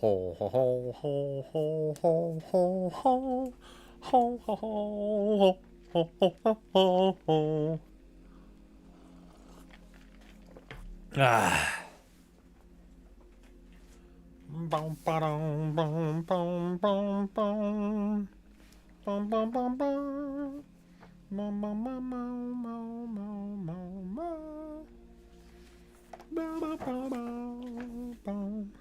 Ho ho ho ho ho ho ho ho ho ho ho ho ho ho ho. Ah. Bum ba-dum bum bum bum bum bum bum bum bum bum bum bum bum bum bum bum bum. Ba ba ba ba bum.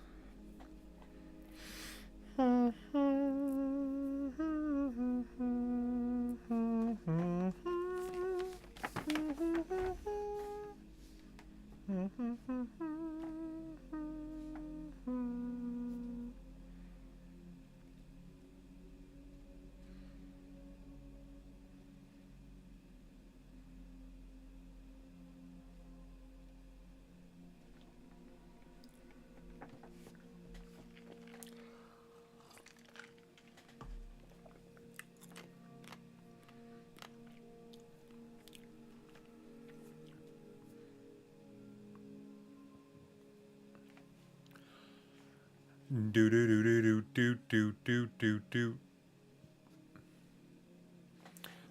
Do do do do do do do do do.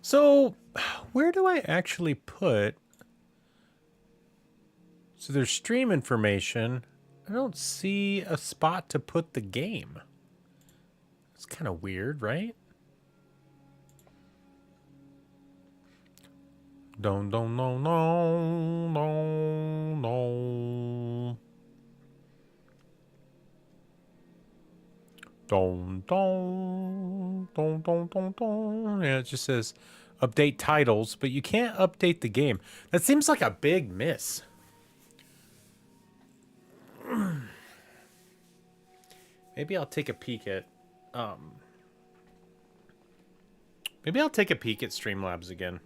So, where do I actually put? So there's stream information. I don't see a spot to put the game. It's kind of weird, right? Don't no no no no. Don't. Yeah, it just says update titles, but you can't update the game. That seems like a big miss. Maybe I'll take a peek at maybe I'll take a peek at Streamlabs again.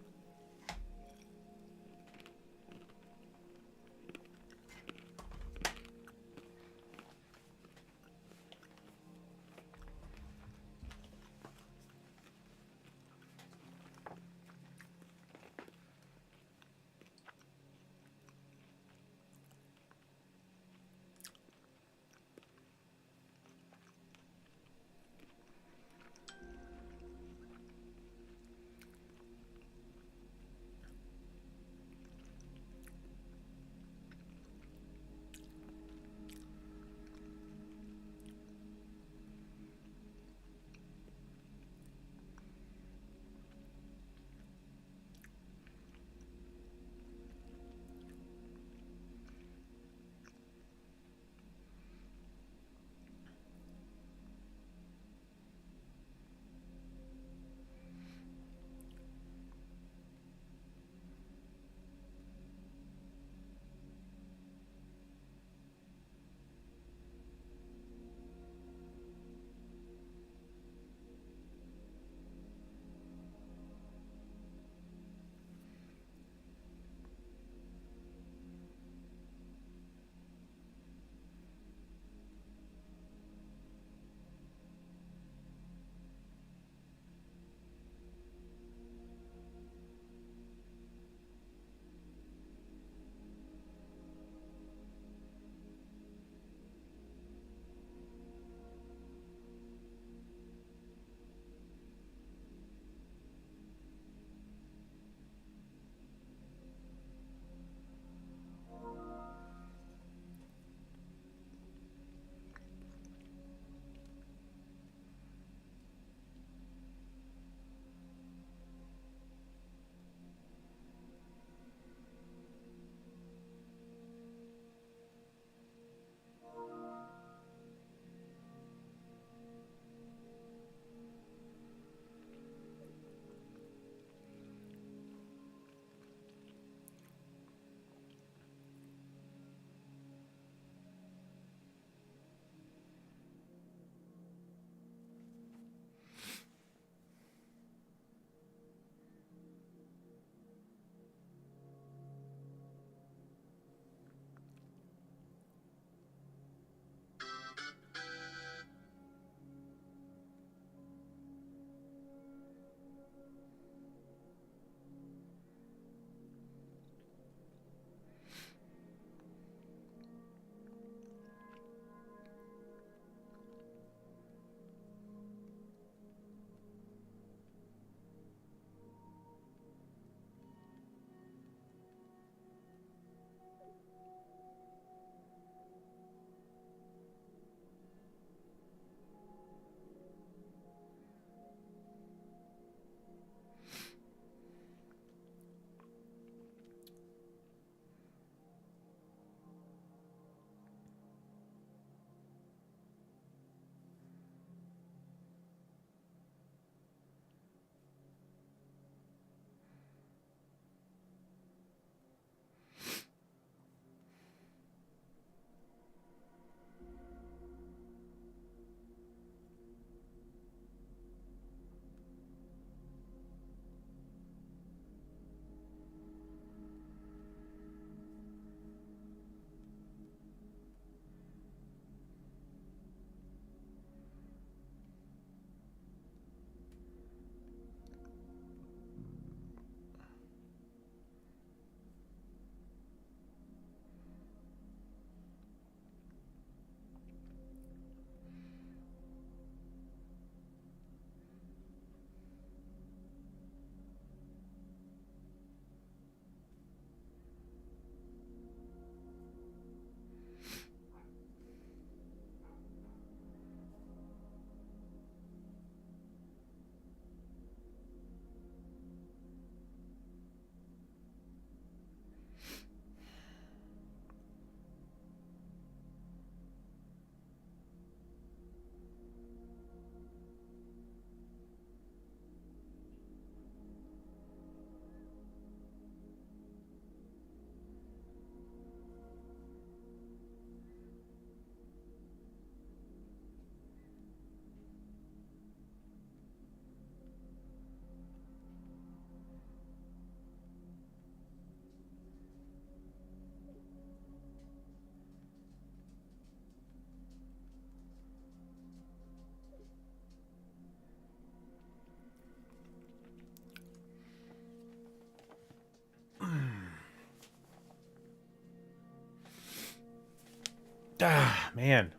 Ah, man.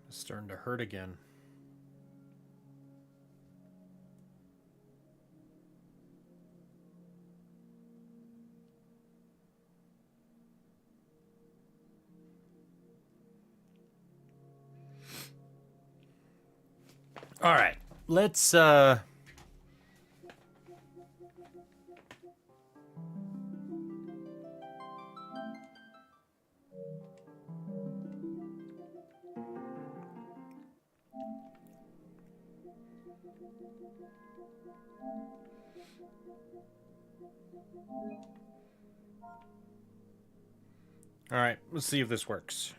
It's starting to hurt again. All right. Let's All right, let's see if this works.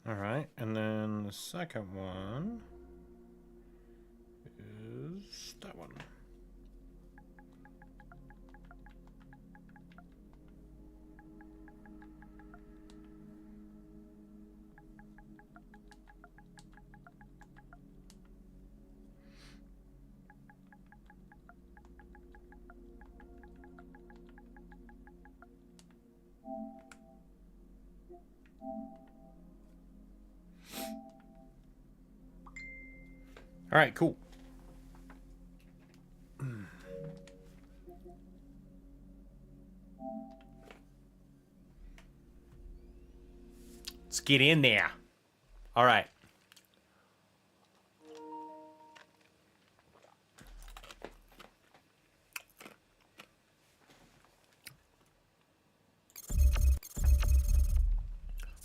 All right, and then the second one is that one. All right, cool. Let's get in there. All right.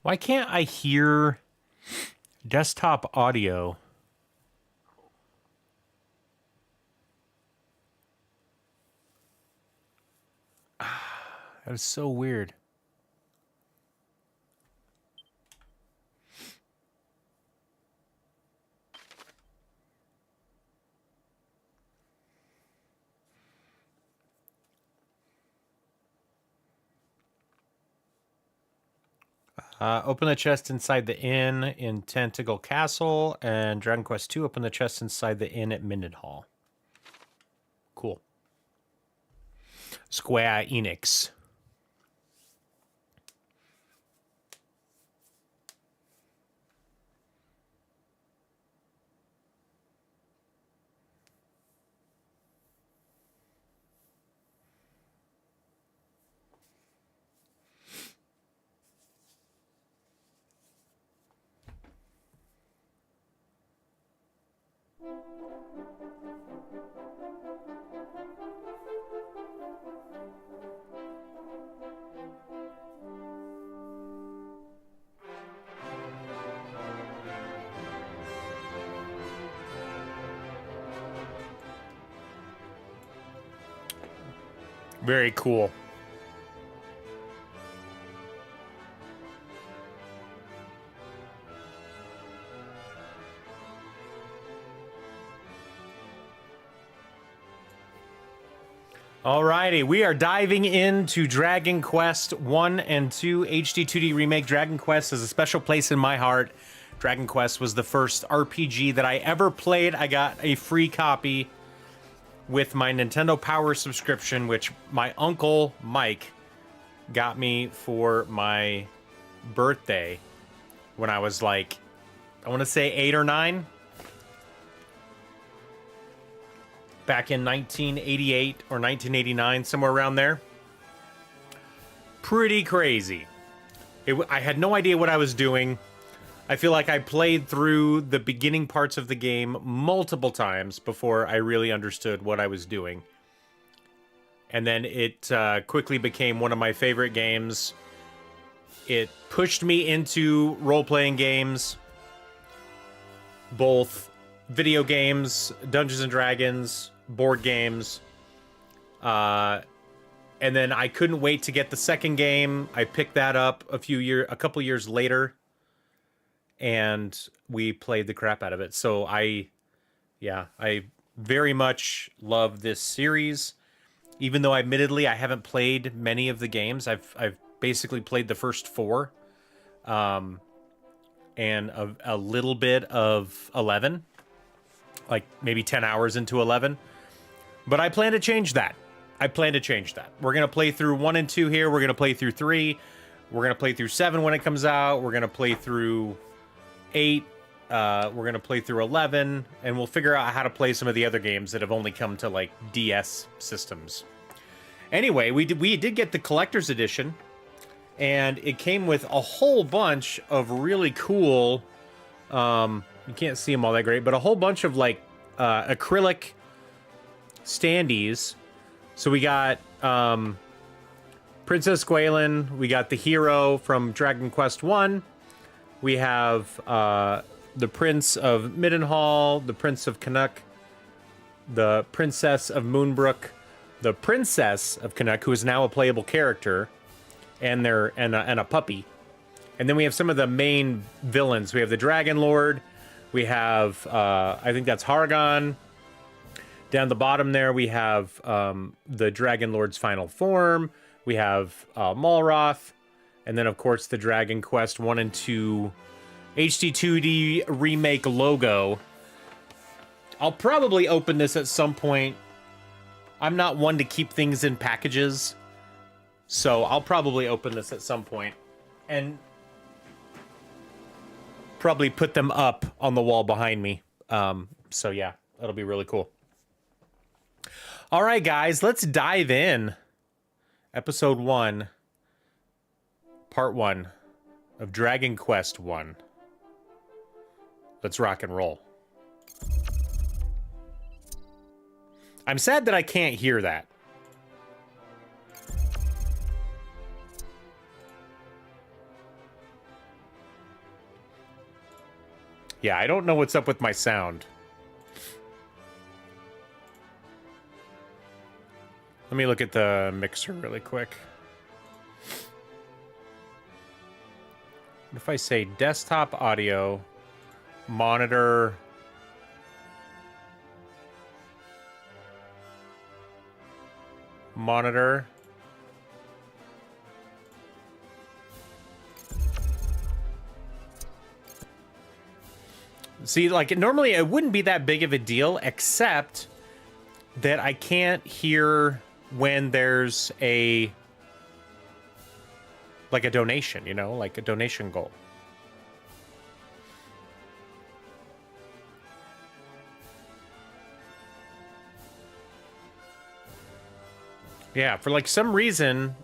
Why can't I hear desktop audio? That is so weird. Open the chest inside the inn in Tentacle Castle, and Dragon Quest II, open the chest inside the inn at Mindenhall. Cool. Square Enix. Very cool. Alrighty, we are diving into Dragon Quest 1 and 2 HD 2D Remake. Dragon Quest is a special place in my heart. Dragon Quest was the first RPG that I ever played. I got a free copy with my Nintendo Power subscription, which my uncle Mike got me for my birthday when I was like, I want to say 8 or 9. Back in 1988 or 1989, somewhere around there. Pretty crazy. I had no idea what I was doing. I feel like I played through the beginning parts of the game multiple times before I really understood what I was doing. And then it quickly became one of my favorite games. It pushed me into role-playing games, both video games, Dungeons and Dragons, board games. And then I couldn't wait to get the second game. I picked that up a couple years later, and we played the crap out of it. So I very much love this series. Even though admittedly I haven't played many of the games. I've basically played the first 4. And a little bit of 11. Like maybe 10 hours into 11. But I plan to change that. We're going to play through 1 and 2 here. We're going to play through 3. We're going to play through 7 when it comes out. We're going to play through 8. We're going to play through 11. And we'll figure out how to play some of the other games that have only come to, like, DS systems. Anyway, we did get the collector's edition. And it came with a whole bunch of really cool... you can't see them all that great, but a whole bunch of, like, acrylic standees. So we got Princess Gwaelin, we got the hero from Dragon Quest 1, we have the Prince of Midenhall, the Prince of Canuck, the Princess of Moonbrook, the Princess of Canuck, who is now a playable character, and a puppy. And then we have some of the main villains. We have the Dragon Lord, we have, I think that's Hargon. Down the bottom there, we have the Dragon Lord's final form. We have Malroth. And then, of course, the Dragon Quest 1 and 2 HD2D remake logo. I'll probably open this at some point. I'm not one to keep things in packages. So I'll probably open this at some point. And probably put them up on the wall behind me. So yeah, that'll be really cool. All right, guys, let's dive in. Episode 1, Part 1 of Dragon Quest 1. Let's rock and roll. I'm sad that I can't hear that. Yeah, I don't know what's up with my sound. Let me look at the mixer really quick. If I say desktop audio, monitor, see, like, normally it wouldn't be that big of a deal, except that I can't hear when there's a donation, you know, like a donation goal. Yeah, for like some reason.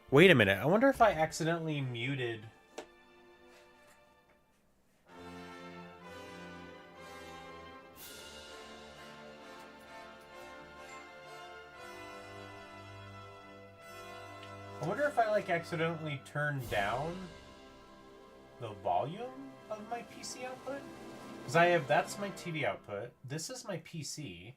Wait a minute. I wonder if I accidentally muted. I wonder if I, like, accidentally turned down the volume of my PC output? Because that's my TV output. This is my PC.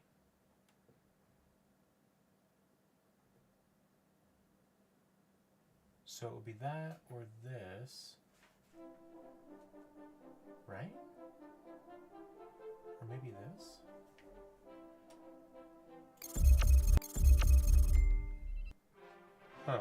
So it would be that or this. Right? Or maybe this? Huh.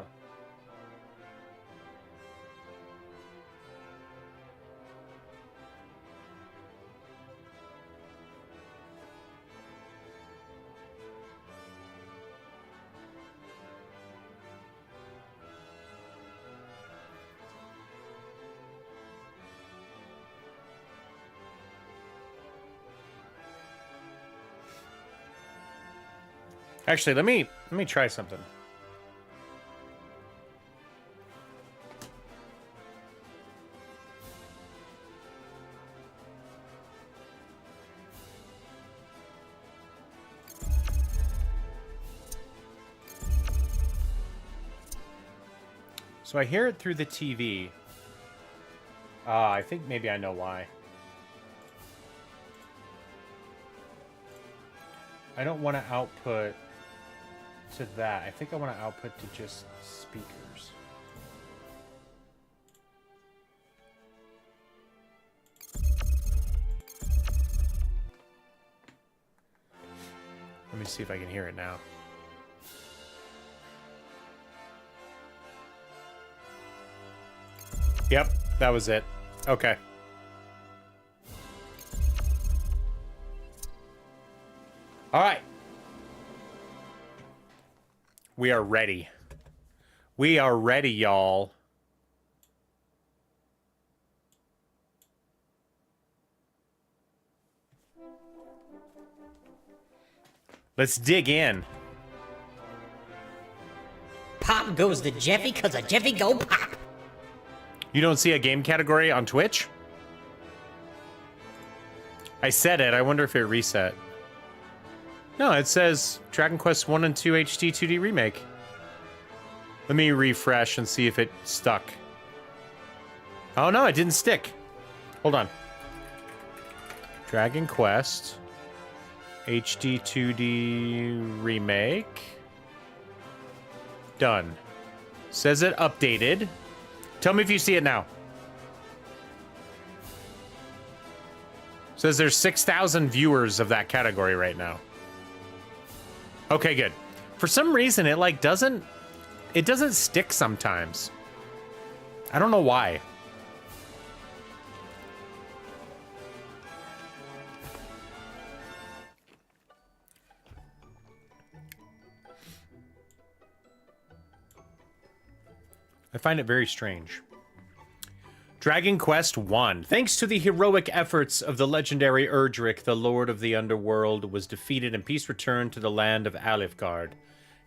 Actually, let me try something. So I hear it through the TV. I think maybe I know why. I don't want to output to that. I think I want to output to just speakers. Let me see if I can hear it now. Yep, that was it. Okay. All right. We are ready. We are ready, y'all. Let's dig in. Pop goes to Jeffy because a Jeffy go pop. You don't see a game category on Twitch? I said it. I wonder if it reset. No, it says Dragon Quest 1 and 2 HD 2D Remake. Let me refresh and see if it stuck. Oh no, it didn't stick. Hold on. Dragon Quest HD 2D Remake. Done. Says it updated. Tell me if you see it now. Says there's 6,000 viewers of that category right now. Okay, good. For some reason, it like doesn't stick sometimes. I don't know why. I find it very strange. Dragon Quest 1. Thanks to the heroic efforts of the legendary Erdrick, the Lord of the Underworld was defeated and peace returned to the land of Alifgard.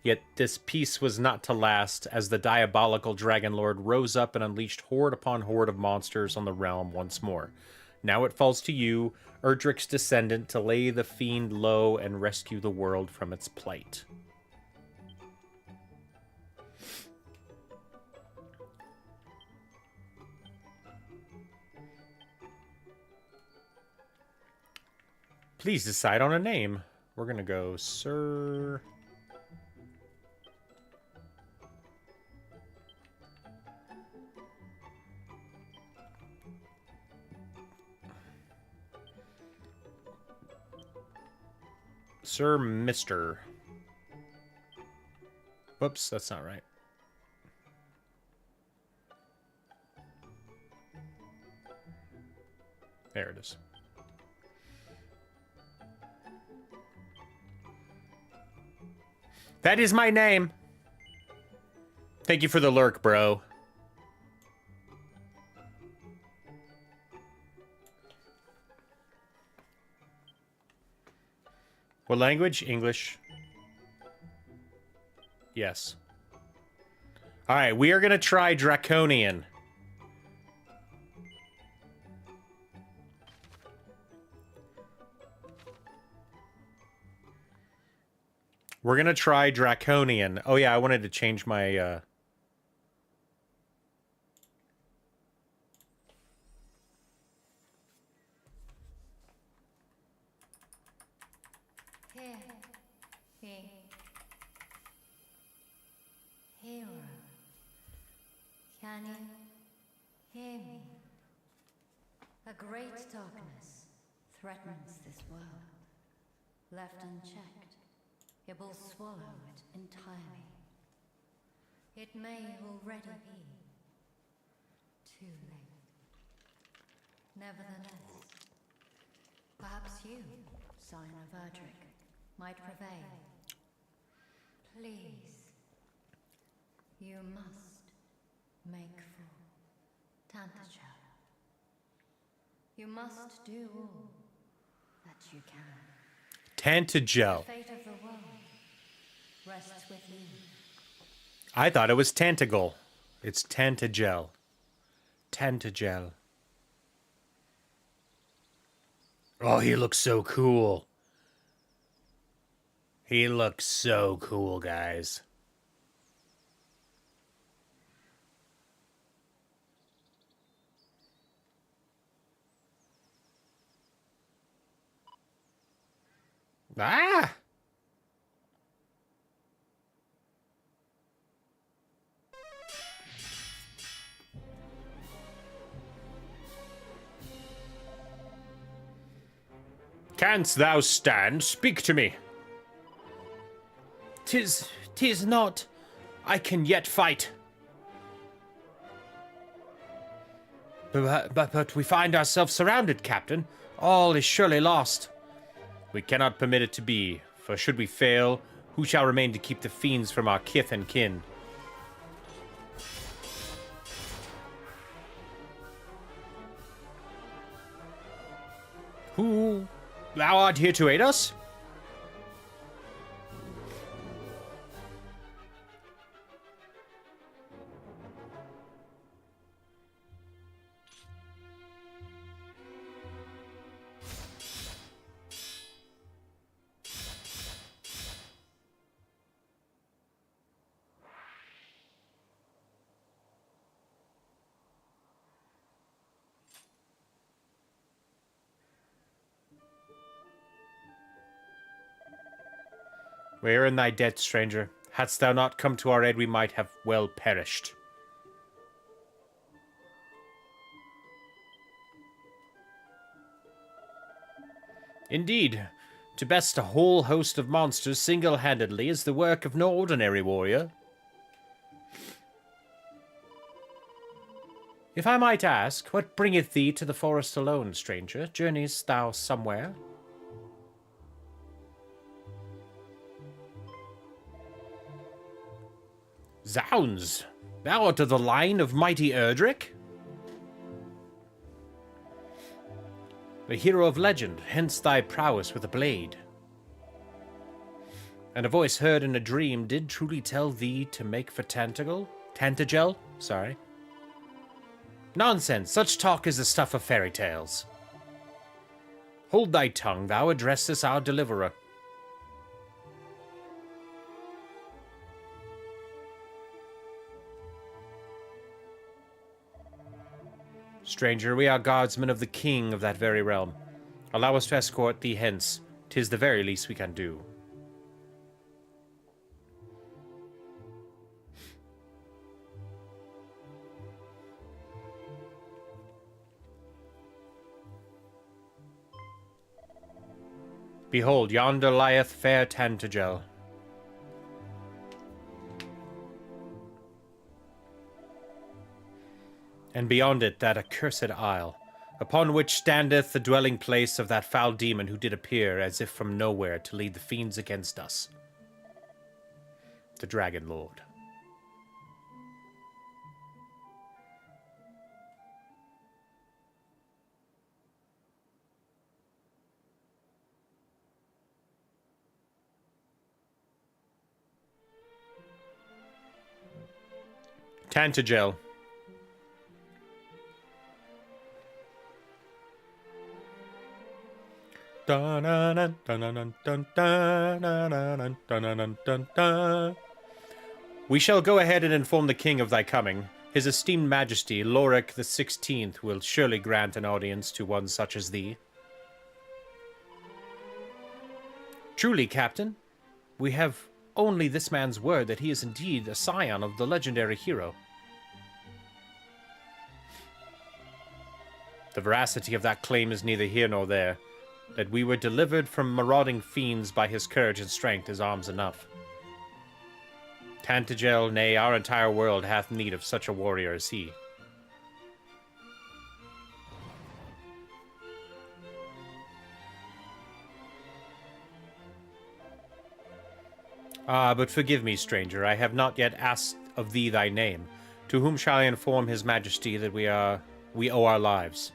Yet this peace was not to last, as the diabolical Dragon Lord rose up and unleashed horde upon horde of monsters on the realm once more. Now it falls to you, Erdrick's descendant, to lay the fiend low and rescue the world from its plight. Please decide on a name. We're gonna go Sir... Sir Mr. Whoops, that's not right. There it is. That is my name. Thank you for the lurk, bro. What language? English. Yes. All right, we are going to try Draconian. We're going to try Draconian. Oh, yeah, I wanted to change my... Here, Hero, can you hear me? A great darkness threatens this world. Left unchecked, it will swallow it entirely. It may already be too late. Nevertheless, perhaps you, Sign of Erdrick, might prevail. Please, you must make for Tantacha. You must do all that you can. Tantagel. The fate of the world rests with you. I thought it was Tantagle. It's Tantagel. Tantagel. Oh, he looks so cool. He looks so cool, guys. Ah! Canst thou stand? Speak to me. Tis not. I can yet fight. But we find ourselves surrounded, Captain. All is surely lost. We cannot permit it to be, for should we fail, who shall remain to keep the fiends from our kith and kin? Who? Thou art here to aid us? We are in thy debt, stranger. Hadst thou not come to our aid, we might have well perished. Indeed, to best a whole host of monsters single-handedly is the work of no ordinary warrior. If I might ask, what bringeth thee to the forest alone, stranger? Journeyest thou somewhere? Zounds! Thou art of the line of mighty Erdrick? A hero of legend, hence thy prowess with a blade. And a voice heard in a dream did truly tell thee to make for Tantagel? Sorry. Nonsense, such talk is the stuff of fairy tales. Hold thy tongue, thou addressest our deliverer. Stranger, we are guardsmen of the king of that very realm. Allow us to escort thee hence. 'Tis the very least we can do. Behold, yonder lieth fair Tantagel. And beyond it that accursed isle, upon which standeth the dwelling place of that foul demon who did appear as if from nowhere to lead the fiends against us. The Dragon Lord. Tantagel. We shall go ahead and inform the king of thy coming. His esteemed majesty, Lorik the 16th, will surely grant an audience to one such as thee. Truly, Captain, we have only this man's word that he is indeed a scion of the legendary hero. The veracity of that claim is neither here nor there. That we were delivered from marauding fiends by his courage and strength is arms enough. Tantagel, nay, our entire world hath need of such a warrior as he. Ah, but forgive me, stranger, I have not yet asked of thee thy name. To whom shall I inform his majesty that we owe our lives?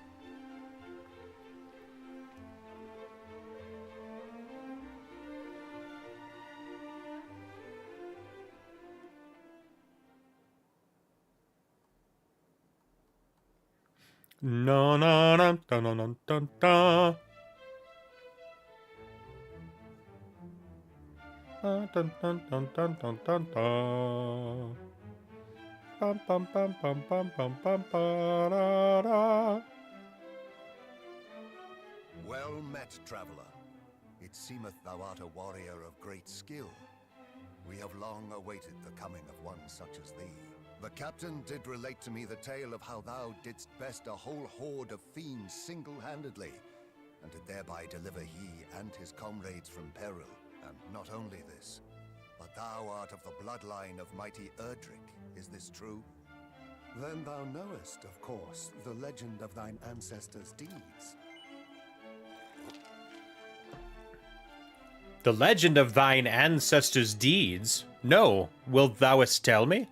No, no, no, no, no, no, no, no. Dun, dun, dun, dun, dun, dun, dun, dun. Bum, bum, bum, bum, bum, bum, bum, ba-da-da. Well met, traveller. It seemeth thou art a warrior of great skill. We have long awaited the coming of one such as thee. The captain did relate to me the tale of how thou didst best a whole horde of fiends single-handedly, and to thereby deliver he and his comrades from peril. And not only this, but thou art of the bloodline of mighty Erdrick. Is this true? Then thou knowest, of course, the legend of thine ancestors' deeds. The legend of thine ancestors' deeds? No, wilt thouest tell me?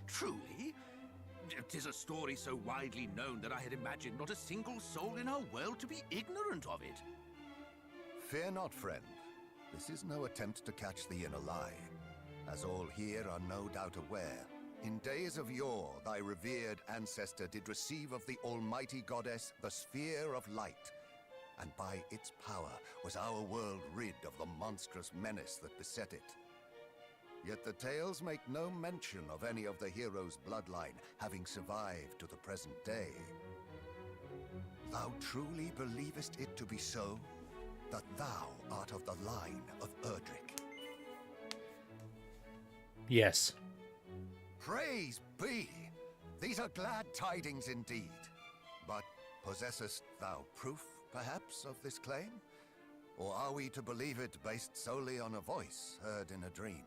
Truly? 'Tis a story so widely known that I had imagined not a single soul in our world to be ignorant of it. Fear not, friend. This is no attempt to catch thee in a lie. As all here are no doubt aware, in days of yore thy revered ancestor did receive of the almighty goddess the sphere of light, and by its power was our world rid of the monstrous menace that beset it. Yet the tales make no mention of any of the heroes' bloodline having survived to the present day. Thou truly believest it to be so? That thou art of the line of Erdrick? Yes. Praise be! These are glad tidings indeed. But possessest thou proof, perhaps, of this claim? Or are we to believe it based solely on a voice heard in a dream?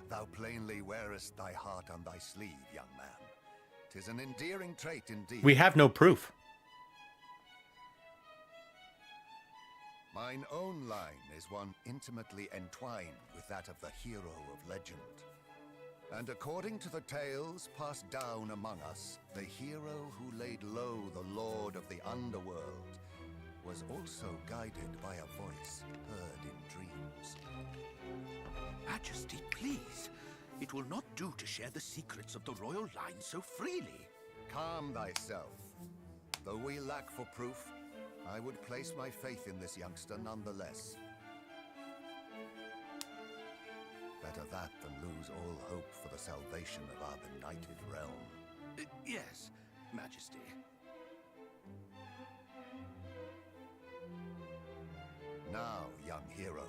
Thou plainly wearest thy heart on thy sleeve, young man. 'Tis an endearing trait indeed. We have no proof. Mine own line is one intimately entwined with that of the hero of legend. And according to the tales passed down among us, the hero who laid low the lord of the underworld was also guided by a voice heard in dreams. Majesty, please. It will not do to share the secrets of the royal line so freely. Calm thyself. Though we lack for proof, I would place my faith in this youngster nonetheless. Better that than lose all hope for the salvation of our benighted realm. Yes, Majesty. Now, young hero,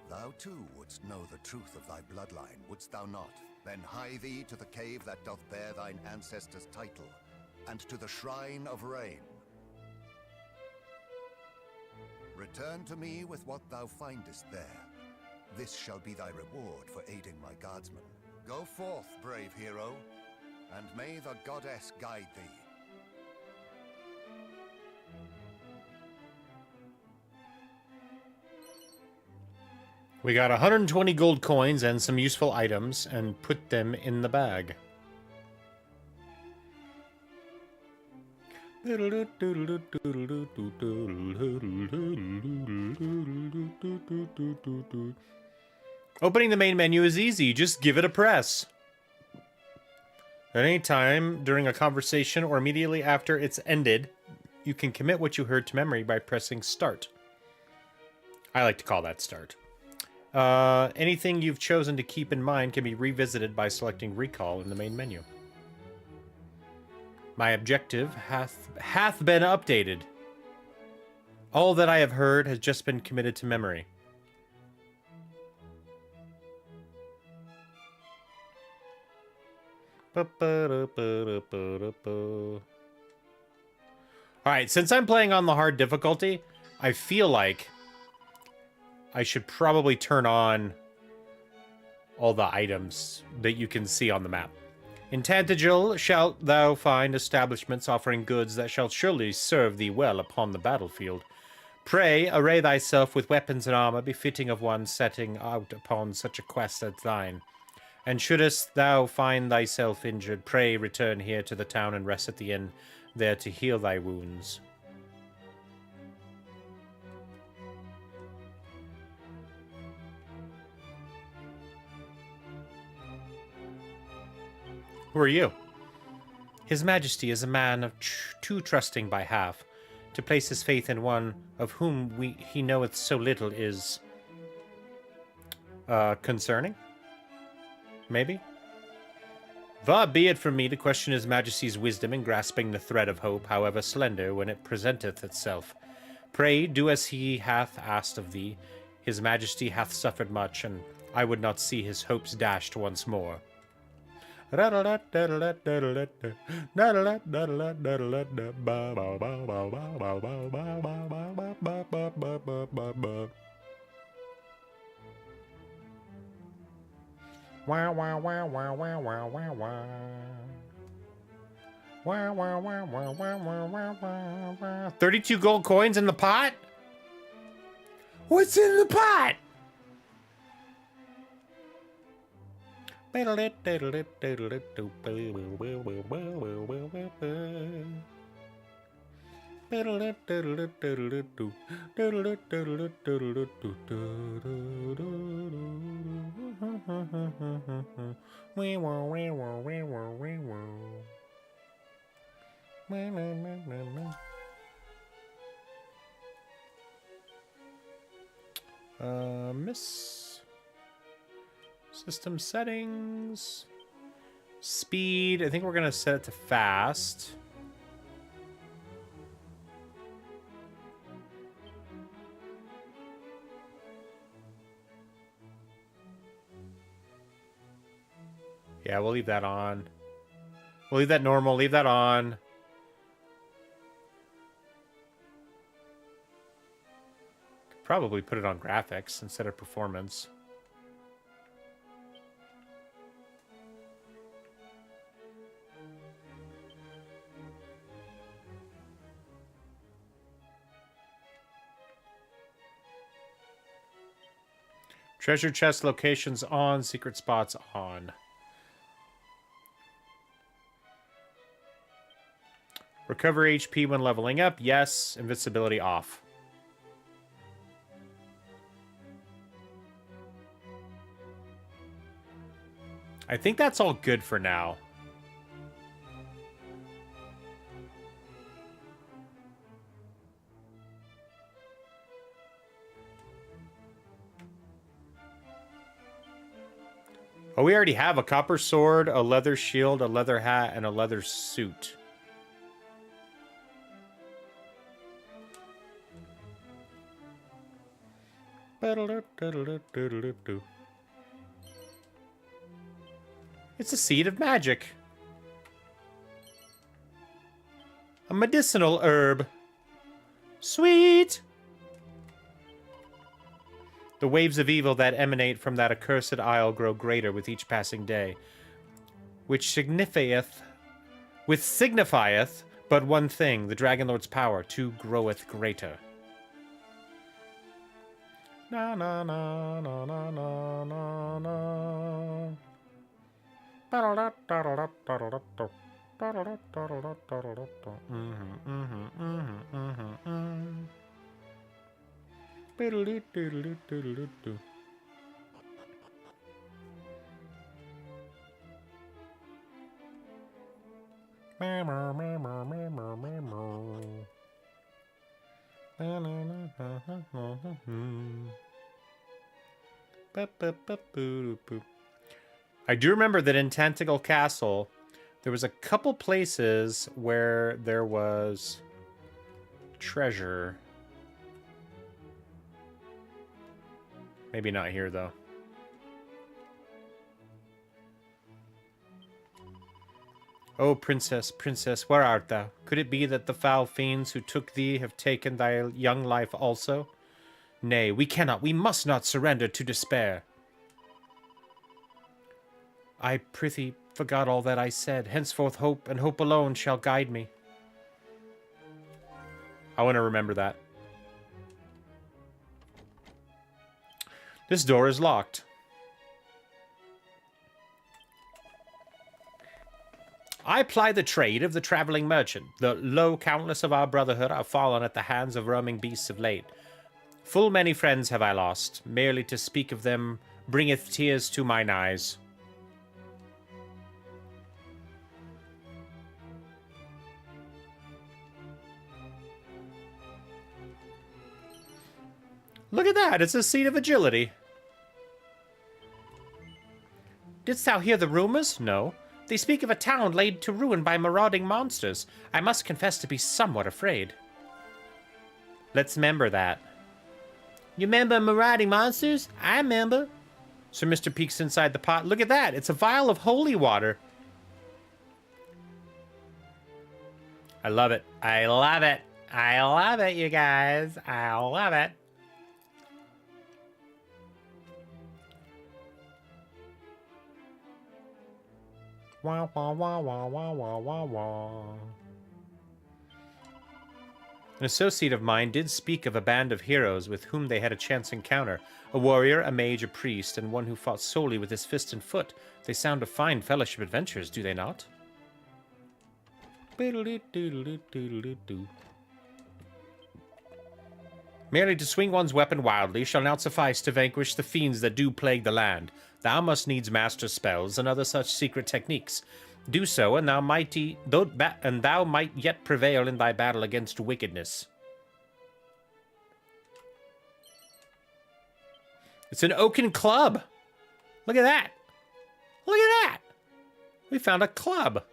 thou too wouldst know the truth of thy bloodline, wouldst thou not? Then hie thee to the cave that doth bear thine ancestors' title, and to the Shrine of Rain. Return to me with what thou findest there. This shall be thy reward for aiding my guardsmen. Go forth, brave hero, and may the goddess guide thee. We got 120 gold coins and some useful items and put them in the bag. Opening the main menu is easy. Just give it a press. At any time during a conversation or immediately after it's ended, you can commit what you heard to memory by pressing start. I like to call that start. Anything you've chosen to keep in mind can be revisited by selecting recall in the main menu. My objective hath been updated. All that I have heard has just been committed to memory. Alright, since I'm playing on the hard difficulty, I feel like I should probably turn on all the items that you can see on the map. In Tantagel shalt thou find establishments offering goods that shall surely serve thee well upon the battlefield. Pray, array thyself with weapons and armor befitting of one setting out upon such a quest as thine. And shouldest thou find thyself injured, pray return here to the town and rest at the inn, there to heal thy wounds. Who are you? His Majesty is a man of too trusting by half. To place his faith in one of whom he knoweth so little is concerning? Maybe? Far be it from me to question his Majesty's wisdom in grasping the thread of hope, however slender, when it presenteth itself. Pray, do as he hath asked of thee. His Majesty hath suffered much, and I would not see his hopes dashed once more. Wow, wow, wow, wow, wow, wow, wow, wow. Wow, wow, wow, wow, wow, wow, wow, wow, wow. 32 gold coins in the pot? What's in the pot? Miss system settings, speed. I think we're gonna set it to fast. Yeah, we'll leave that on. We'll leave that normal. Leave that on. Probably put it on graphics instead of performance. Treasure chest locations on, secret spots on. Recover HP when leveling up, yes. Invincibility off. I think that's all good for now. Oh, we already have a copper sword, a leather shield, a leather hat, and a leather suit. It's a seed of magic. A medicinal herb. Sweet! The waves of evil that emanate from that accursed isle grow greater with each passing day, which signifieth but one thing, the Dragon Lord's power too groweth greater. Na na na na na na na na. I do remember that in Tentacle Castle, there was a couple places where there was treasure. Maybe not here, though. Oh, princess, princess, where art thou? Could it be that the foul fiends who took thee have taken thy young life also? Nay, we cannot, we must not surrender to despair. I prithee forgot all that I said. Henceforth hope, and hope alone, shall guide me. I want to remember that. This door is locked. I ply the trade of the traveling merchant. The low countless of our brotherhood are fallen at the hands of roaming beasts of late. Full many friends have I lost. Merely to speak of them bringeth tears to mine eyes. Look at that, it's a seat of agility. Didst thou hear the rumors? No. They speak of a town laid to ruin by marauding monsters. I must confess to be somewhat afraid. Let's remember that. You remember marauding monsters? I remember. Sir Mr. peeks inside the pot. Look at that. It's a vial of holy water. I love it. I love it. I love it, you guys. I love it. Wah, wah, wah, wah, wah, wah, wah, wah. An associate of mine did speak of a band of heroes with whom they had a chance encounter. A warrior, a mage, a priest, and one who fought solely with his fist and foot. They sound of fine fellowship adventures, do they not? Merely to swing one's weapon wildly shall not suffice to vanquish the fiends that do plague the land. Thou must needs master spells and other such secret techniques. Do so, and thou might yet prevail in thy battle against wickedness. It's an oaken club. Look at that. Look at that. We found a club.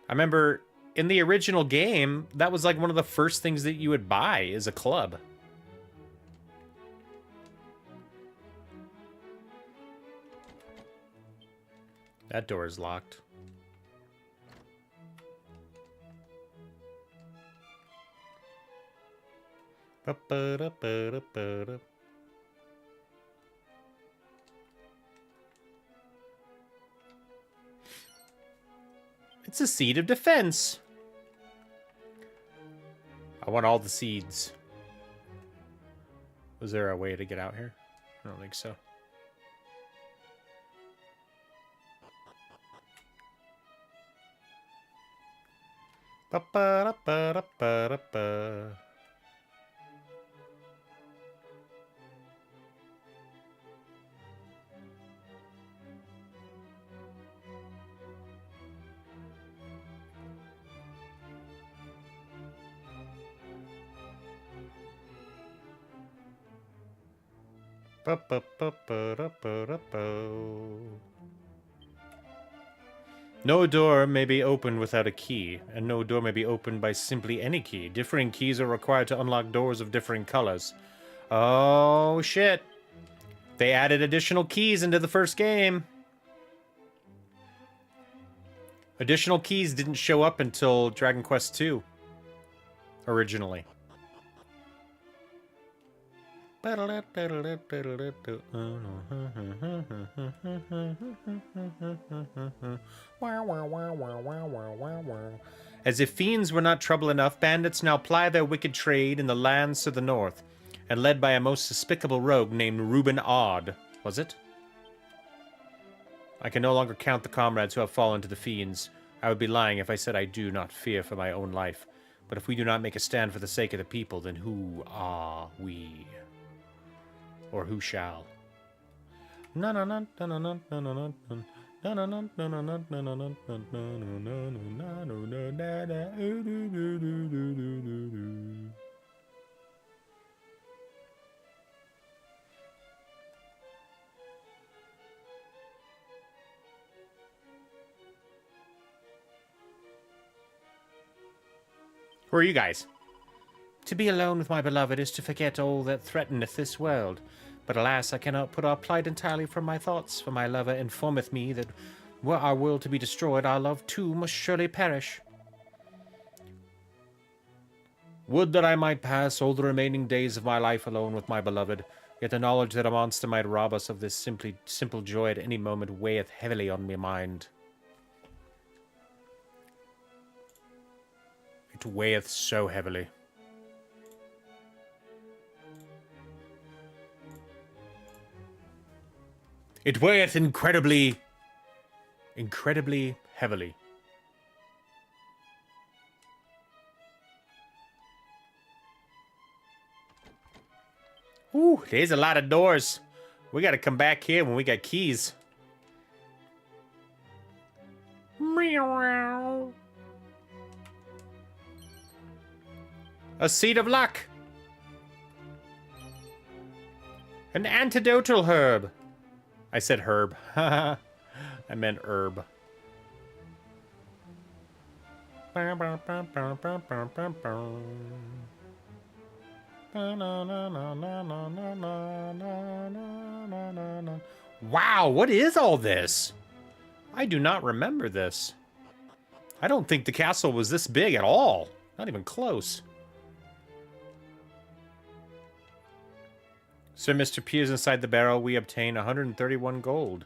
I remember in the original game, that was like one of the first things that you would buy is a club. That door is locked. Ba-ba-da-ba-da-ba-da. It's a seed of defense. I want all the seeds. Was there a way to get out here? I don't think so. Ba-ba-da-ba-da-ba-da-ba. No door may be opened without a key, and no door may be opened by simply any key. Differing keys are required to unlock doors of differing colors. Oh, shit. They added additional keys into the first game. Additional keys didn't show up until Dragon Quest II. Originally. As if fiends were not trouble enough, bandits now ply their wicked trade in the lands to the north, and led by a most despicable rogue named Reuben Odd, was it? I can no longer count the comrades who have fallen to the fiends. I would be lying if I said I do not fear for my own life. But if we do not make a stand for the sake of the people, then who are we? Or who shall? Who are you guys? To be alone with my beloved is to forget all that threateneth this world. But alas, I cannot put our plight entirely from my thoughts, for my lover informeth me that were our world to be destroyed, our love too must surely perish. Would that I might pass all the remaining days of my life alone with my beloved, yet the knowledge that a monster might rob us of this simple joy at any moment weigheth heavily on my mind. It weigheth so heavily. It weigheth incredibly heavily. Ooh, there's a lot of doors. We gotta come back here when we got keys. Meow. A seed of luck. An antidotal herb. I said herb. I meant herb. Wow, what is all this? I do not remember this. I don't think the castle was this big at all. Not even close. Sir Mr. peers inside the barrel. We obtain 131 gold.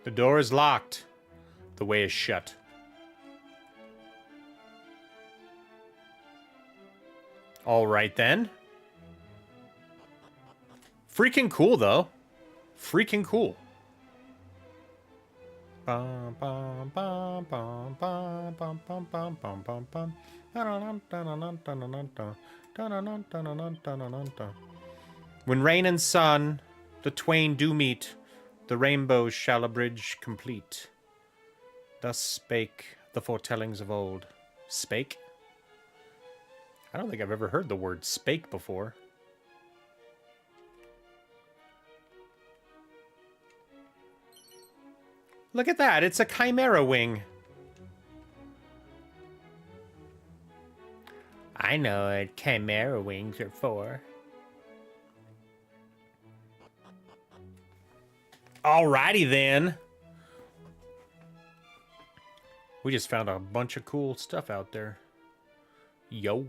The door is locked. The way is shut. All right, then. Freaking cool, though. Freaking cool. When rain and sun, the twain do meet, the rainbow shall a bridge complete. Thus spake the foretellings of old. Spake? I don't think I've ever heard the word spake before. Look at that, it's a chimera wing. I know what chimera wings are for. Alrighty then. We just found a bunch of cool stuff out there. Yo.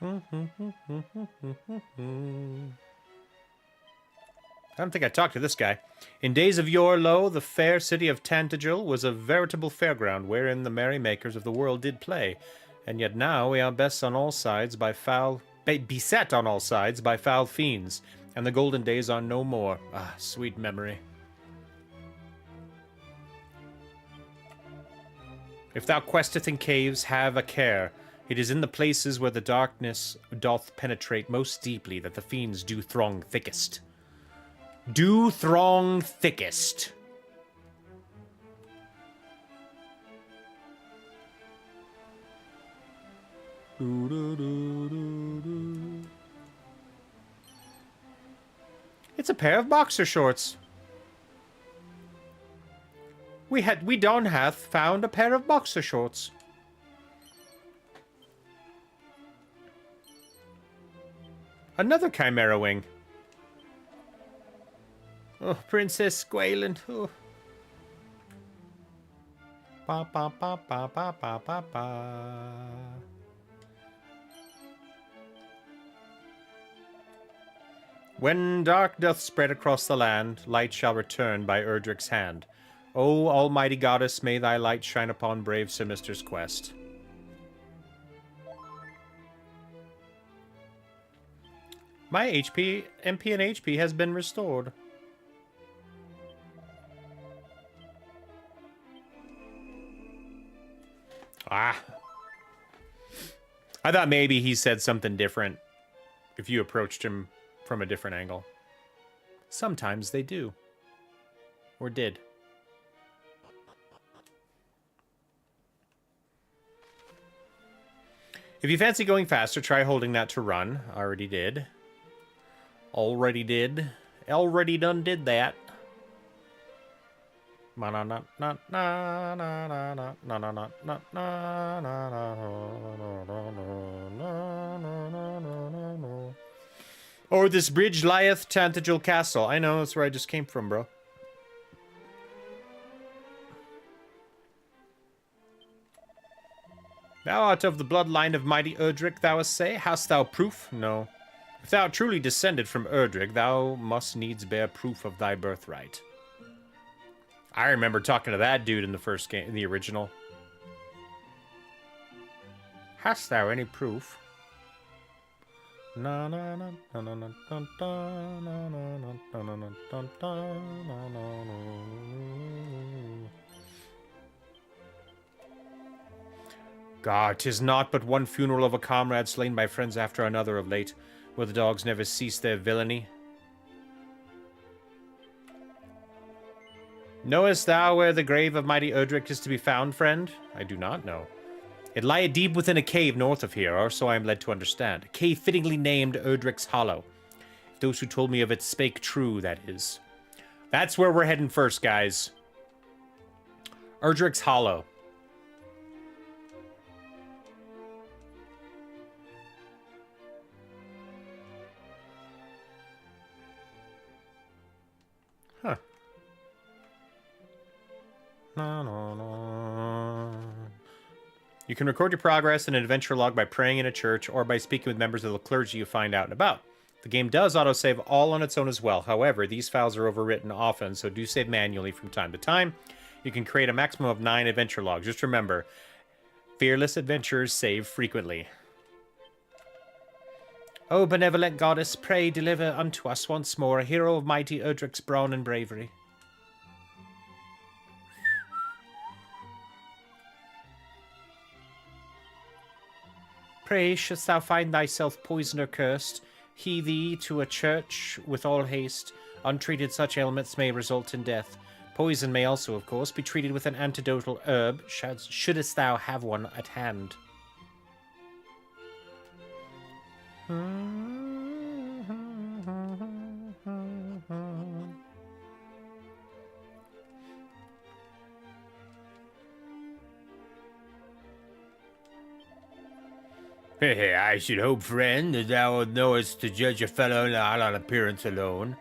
I don't think I talked to this guy. In days of yore lo, the fair city of Tantagel was a veritable fairground wherein the merry makers of the world did play. And yet now we are beset on all sides by foul fiends, and the golden days are no more. Ah, sweet memory. If thou questeth in caves, have a care. It is in the places where the darkness doth penetrate most deeply that the fiends do throng thickest. Do throng thickest. It's a pair of boxer shorts. We done hath found a pair of boxer shorts. Another chimera wing. Oh, Princess Squalin. Oh. Ba ba ba ba ba ba ba ba. When dark doth spread across the land, light shall return by Erdric's hand. O almighty goddess, may thy light shine upon brave Sir Mister's quest. My MP and HP has been restored. Ah. I thought maybe he said something different if you approached him from a different angle. Sometimes they do. Or did. If you fancy going faster, try holding that to run. Already did. Already did. Already done did that. Or this bridge lieth Tantagel Castle. I know, that's where I just came from, bro. Thou art of the bloodline of mighty Erdrick, thou say? Hast thou proof? No. If thou truly descended from Erdrick, thou must needs bear proof of thy birthright. I remember talking to that dude in the first game, in the original. Hast thou any proof? Na na na na na na na na na na na na. God, 'tis naught but one funeral of a comrade slain by friends after another of late, where the dogs never cease their villainy. Knowest thou where the grave of mighty Erdrick is to be found, friend? I do not know. It lieth deep within a cave north of here, or so I am led to understand. A cave fittingly named Erdrick's Hollow. If those who told me of it spake true, that is. That's where we're heading first, guys. Erdrick's Hollow. Huh. You can record your progress in an adventure log by praying in a church or by speaking with members of the clergy you find out and about. The game does autosave all on its own as well. However, these files are overwritten often, so do save manually from time to time. You can create a maximum of 9 adventure logs. Just remember, fearless adventurers save frequently. O benevolent goddess, pray deliver unto us once more a hero of mighty Erdrick's brawn and bravery. Pray, shouldst thou find thyself poisoned or cursed, hie thee to a church with all haste. Untreated such ailments may result in death. Poison may also, of course, be treated with an antidotal herb, shouldst thou have one at hand. I should hope, friend, that thou knowest to judge a fellow not on appearance alone.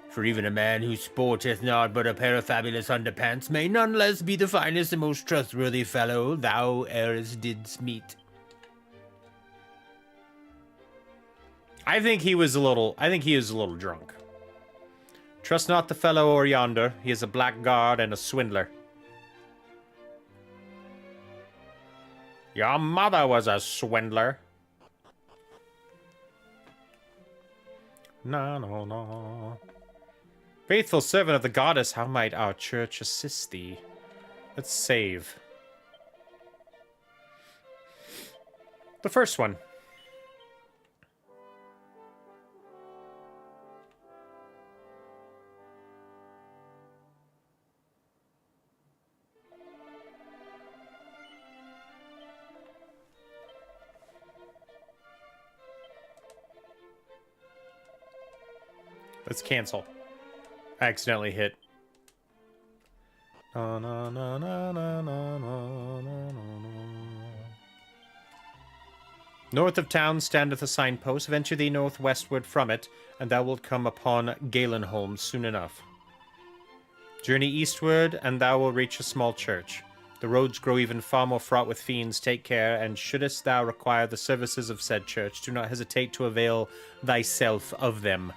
For even a man who sporteth not but a pair of fabulous underpants may none less be the finest and most trustworthy fellow thou e'er didst meet. I think he is a little drunk. Trust not the fellow o'er yonder. He is a blackguard and a swindler. Your mother was a swindler. No. Faithful servant of the goddess, how might our church assist thee? Let's save. The first one. Let's cancel. I accidentally hit. North of town standeth a signpost. Venture thee northwestward from it, and thou wilt come upon Galenholm soon enough. Journey eastward, and thou wilt reach a small church. The roads grow even far more fraught with fiends. Take care, and shouldest thou require the services of said church, do not hesitate to avail thyself of them.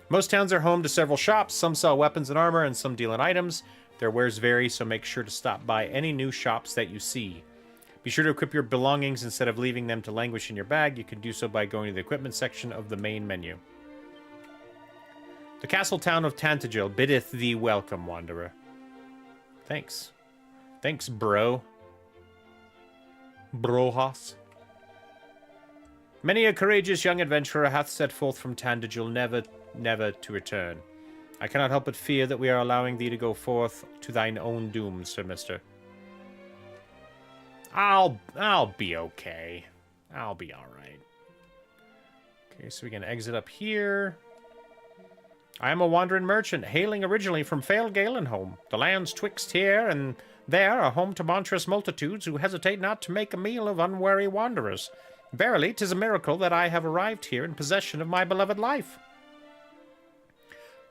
Most towns are home to several shops. Some sell weapons and armor, and some deal in items. Their wares vary, so make sure to stop by any new shops that you see. Be sure to equip your belongings instead of leaving them to languish in your bag. You can do so by going to the equipment section of the main menu. The castle town of Tantagil biddeth thee welcome, wanderer. Thanks. Thanks, bro. Brohas. Many a courageous young adventurer hath set forth from Tantagil, never to return. I cannot help but fear that we are allowing thee to go forth to thine own doom, Sir Mister. I'll be okay. I'll be alright. Okay, so we can exit up here. I am a wandering merchant, hailing originally from fair Galenholm. The lands twixt here and there are home to monstrous multitudes who hesitate not to make a meal of unwary wanderers. Verily, 'tis a miracle that I have arrived here in possession of my beloved life.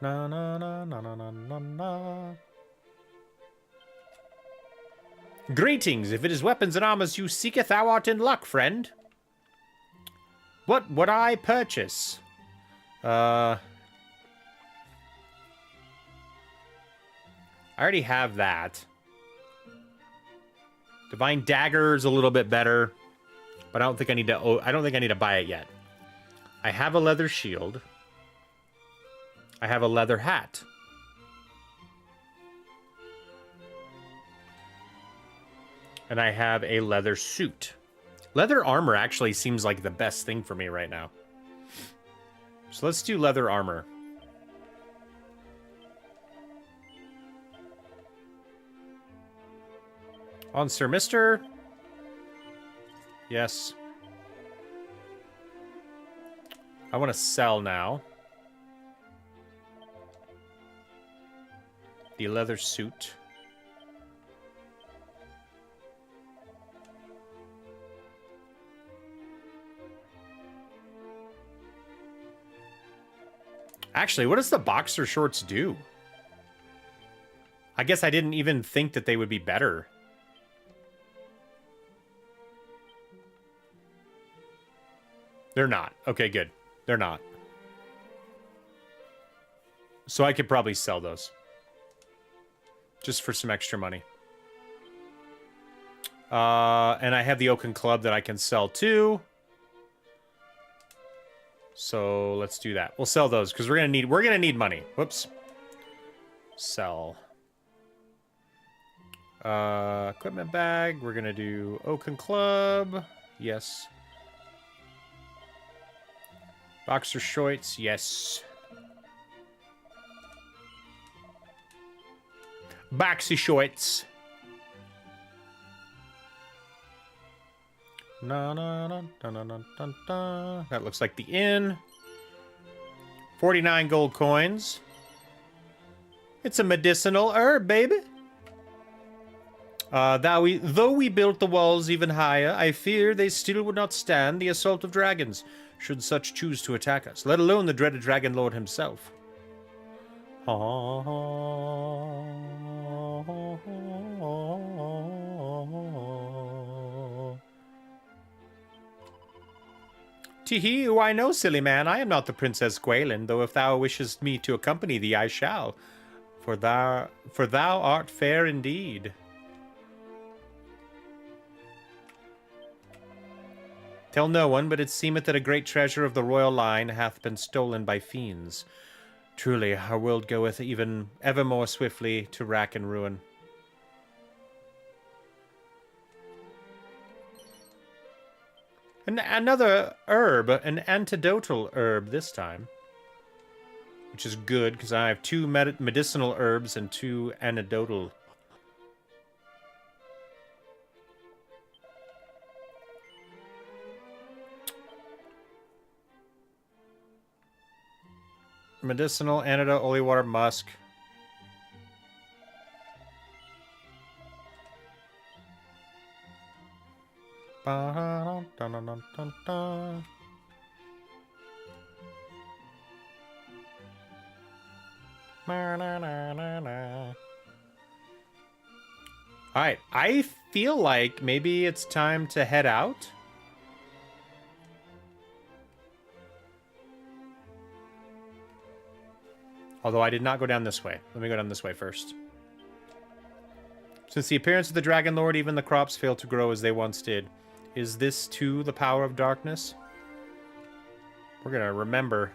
Na na na na na na na na. Greetings. If it is weapons and armors you seeketh, thou art in luck, friend. What would I purchase? I already have that. Divine Dagger is a little bit better, but I don't think I need to. I don't think I need to buy it yet. I have a leather shield. I have a leather hat. And I have a leather suit. Leather armor actually seems like the best thing for me right now. So let's do leather armor. On Sir Mister. Yes. I want to sell now. The leather suit. Actually, what does the boxer shorts do? I guess I didn't even think that they would be better. They're not. Okay, good. They're not. So I could probably sell those. Just for some extra money. And I have the Oaken Club that I can sell too. So let's do that. We'll sell those because we're gonna need money. Whoops. Sell. Equipment bag. We're gonna do Oaken Club. Yes. Boxer shorts. Yes. Boxy shorts. Na, na, na, na, na, na, na, na. That looks like the inn. 49 gold coins. It's a medicinal herb, baby. Though we built the walls even higher, I fear they still would not stand the assault of dragons, should such choose to attack us, let alone the dreaded Dragon Lord himself. Tee-hee, why no, silly man, I am not the Princess Gwaelin, though if thou wishest me to accompany thee, I shall. For thou art fair indeed. Tell no one, but it seemeth that a great treasure of the royal line hath been stolen by fiends. Truly, our world goeth even ever more swiftly to rack and ruin. Another herb, an antidotal herb this time. Which is good, because I have 2 medicinal herbs and 2 antidotal. Medicinal, antidote, holy water, musk. Alright, I feel like maybe it's time to head out. Although I did not go down this way. Let me go down this way first. Since the appearance of the Dragon Lord, even the crops fail to grow as they once did. Is this too the power of darkness? We're gonna remember.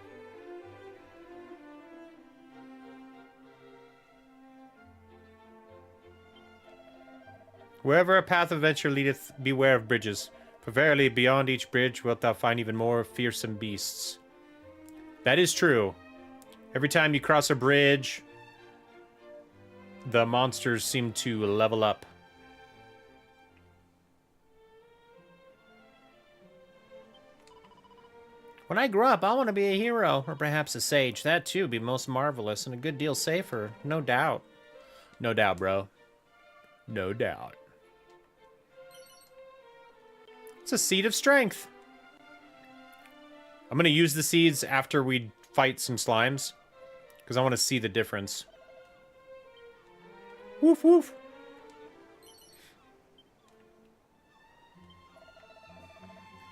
Wherever a path of adventure leadeth, beware of bridges. For verily, beyond each bridge wilt thou find even more fearsome beasts. That is true. Every time you cross a bridge, the monsters seem to level up. When I grow up, I want to be a hero, or perhaps a sage. That, too, would be most marvelous and a good deal safer. No doubt. No doubt, bro. No doubt. It's a seed of strength. I'm going to use the seeds after we fight some slimes, because I want to see the difference. Woof, woof.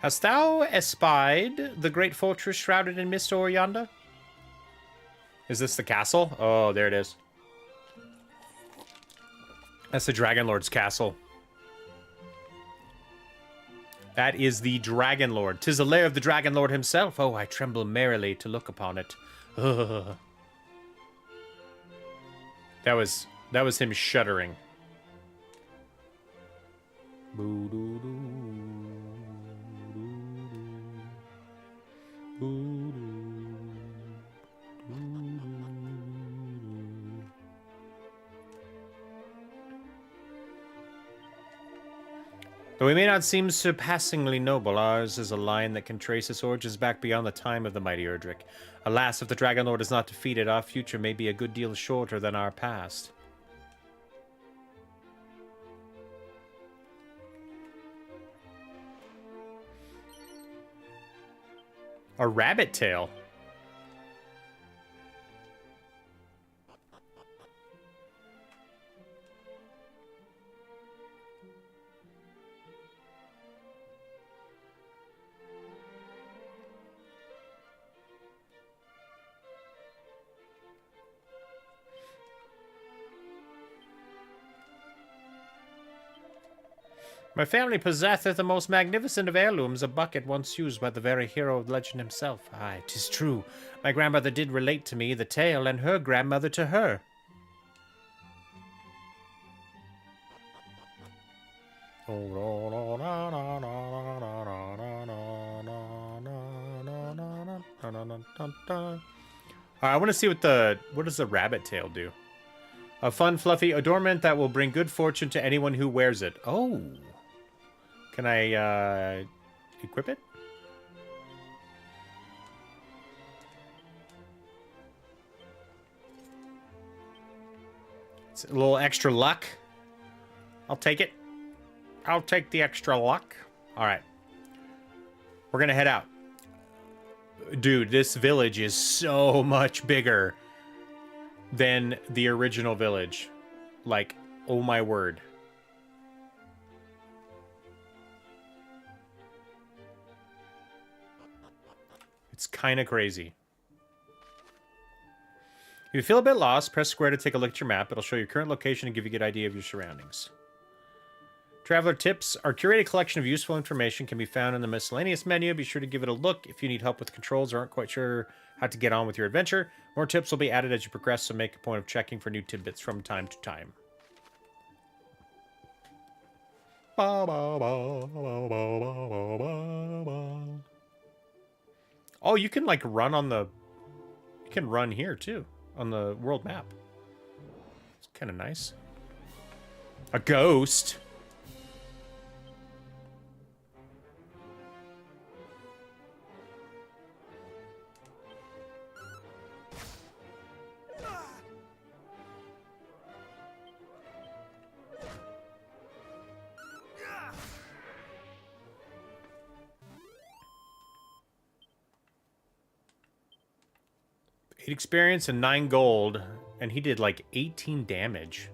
Hast thou espied the great fortress shrouded in mist o'er yonder? Is this the castle? Oh, there it is. That's the Dragon Lord's castle. That is the Dragon Lord. 'Tis the lair of the Dragon Lord himself. Oh, I tremble merrily to look upon it. Ugh. That was him shuddering. Though we may not seem surpassingly noble, ours is a line that can trace its origins back beyond the time of the mighty Erdrick. Alas, if the Dragon Lord is not defeated, our future may be a good deal shorter than our past. A rabbit tail. My family possesseth the most magnificent of heirlooms, a bucket once used by the very hero of legend himself. Aye, 'tis true. My grandmother did relate to me the tale, and her grandmother to her. Alright, I want to see what does the rabbit tail do? A fun, fluffy adornment that will bring good fortune to anyone who wears it. Oh. Can I, equip it? It's a little extra luck. I'll take it. I'll take the extra luck. All right. We're going to head out. Dude, this village is so much bigger than the original village. Like, oh my word. It's kind of crazy. If you feel a bit lost, press square to take a look at your map. It'll show your current location and give you a good idea of your surroundings. Traveler tips. Our curated collection of useful information can be found in the miscellaneous menu. Be sure to give it a look if you need help with controls or aren't quite sure how to get on with your adventure. More tips will be added as you progress, so make a point of checking for new tidbits from time to time. Oh, you can like run on the... You can run here too, on the world map. It's kind of nice. A ghost. Eight experience and 9 gold, and he did like 18 damage.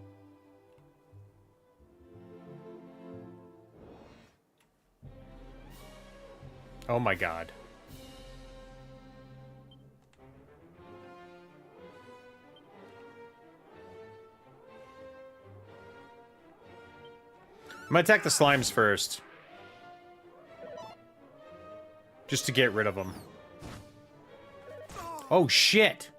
Oh my god. I'm gonna attack the slimes first. Just to get rid of them. Oh, shit.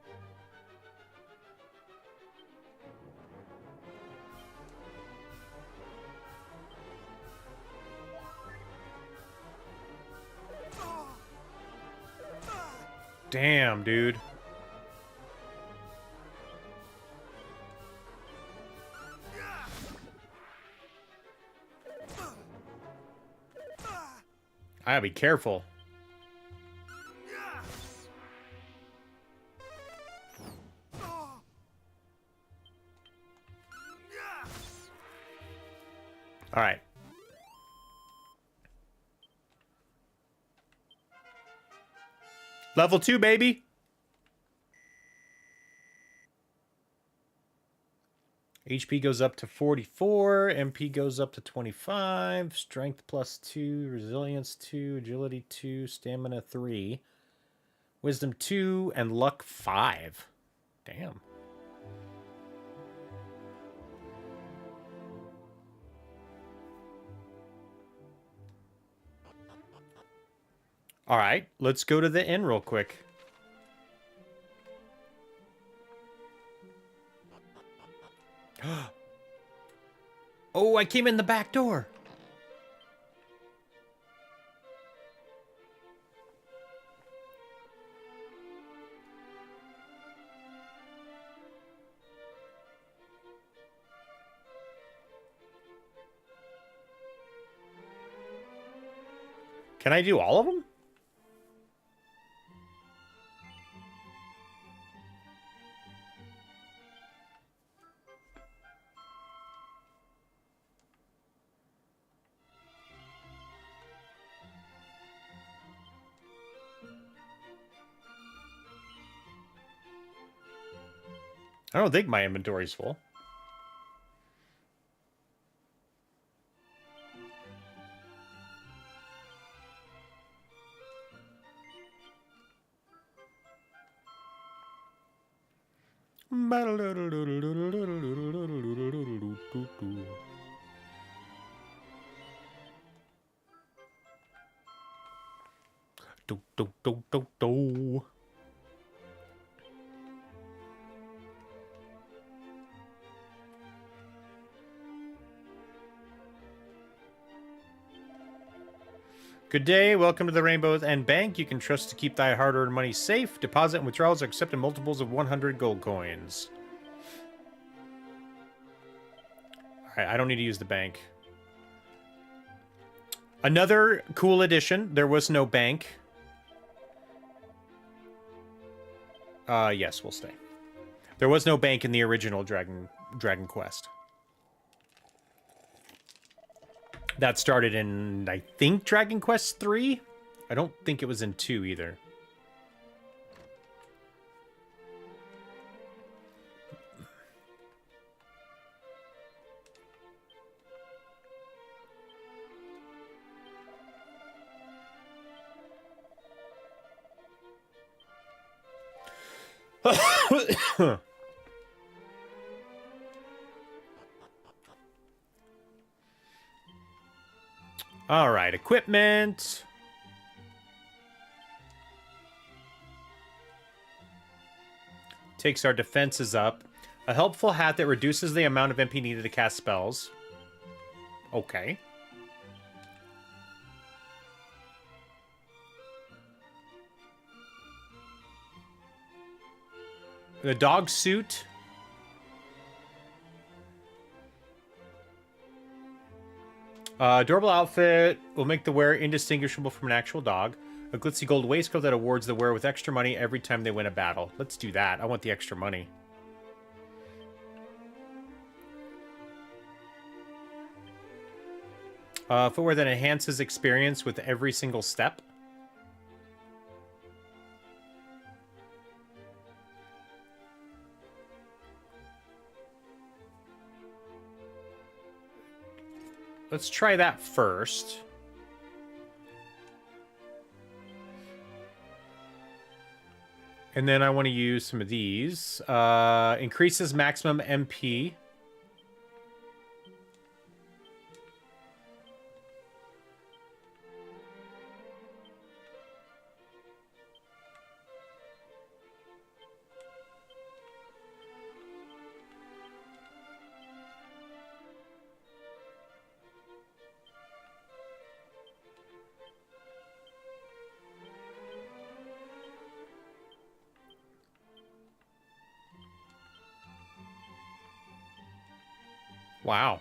Damn, dude. I gotta be careful. All right. Level 2, baby. HP goes up to 44. MP goes up to 25. Strength plus 2. Resilience 2. Agility 2. Stamina 3. Wisdom 2. And luck 5. Damn. All right, let's go to the inn real quick. Oh, I came in the back door. Can I do all of them? I don't think my inventory's full. Do, do, do, do, do. Good day. Welcome to the Rainbow's End Bank. You can trust to keep thy hard-earned money safe. Deposit and withdrawals are accepted in multiples of 100 gold coins. Alright, I don't need to use the bank. Another cool addition. There was no bank. Yes, we'll stay. There was no bank in the original Dragon Quest. That started in, I think, Dragon Quest 3? I don't think it was in 2 either. All right, equipment. Takes our defenses up. A helpful hat that reduces the amount of MP needed to cast spells. Okay. The dog suit. Durable outfit will make the wearer indistinguishable from an actual dog. A glitzy gold waistcoat that awards the wearer with extra money every time they win a battle. Let's do that. I want the extra money. Footwear that enhances experience with every single step. Let's try that first. And then I want to use some of these. Increases maximum MP. Wow.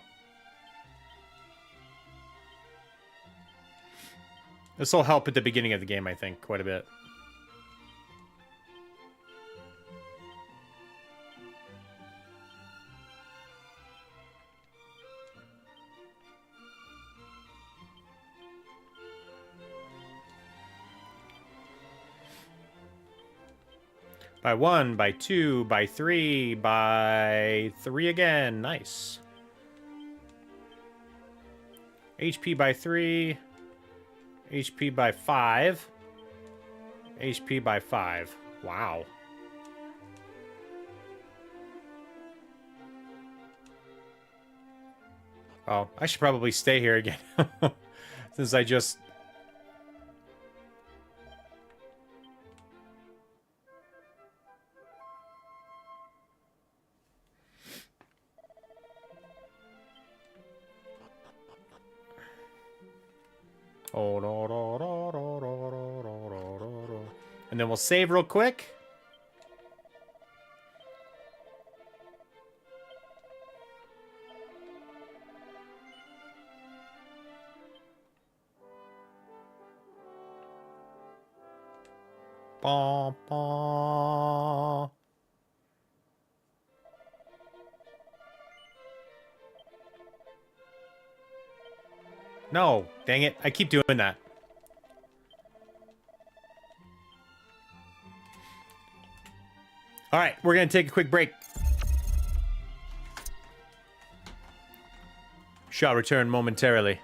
This will help at the beginning of the game, I think, quite a bit. By 1, by 2, by 3, by 3 again. Nice. HP by 3. HP by 5. HP by 5. Wow. Oh, I should probably stay here again. Since I just... And then we'll save real quick. Ba, ba. No, dang it. I keep doing that. All right, we're going to take a quick break. Shall return momentarily.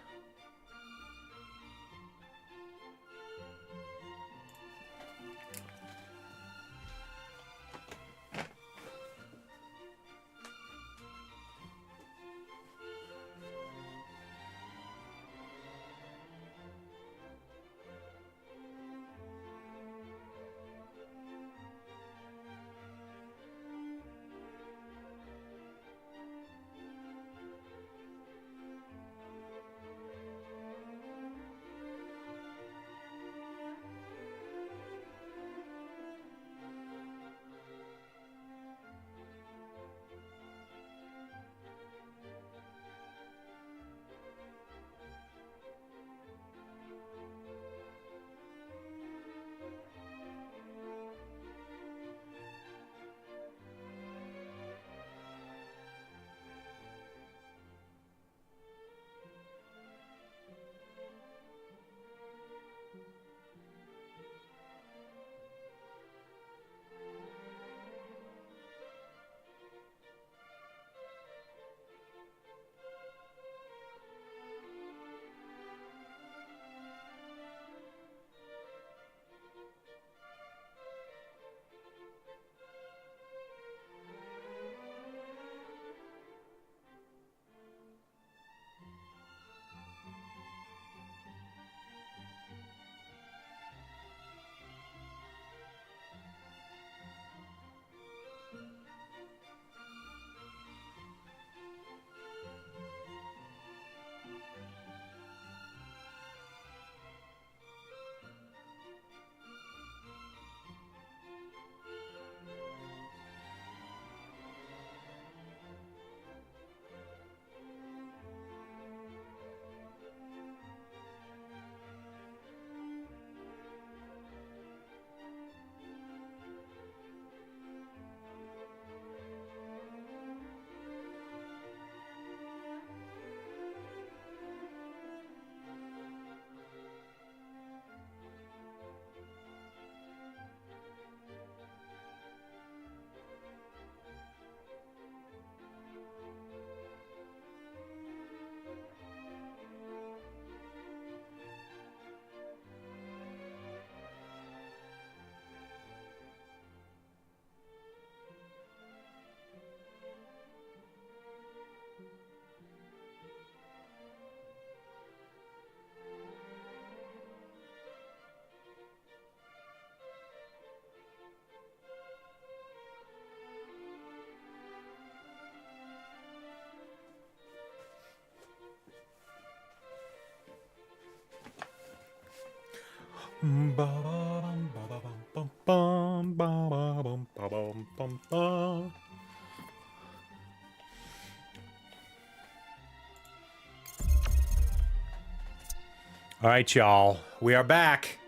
All right, y'all. We are back.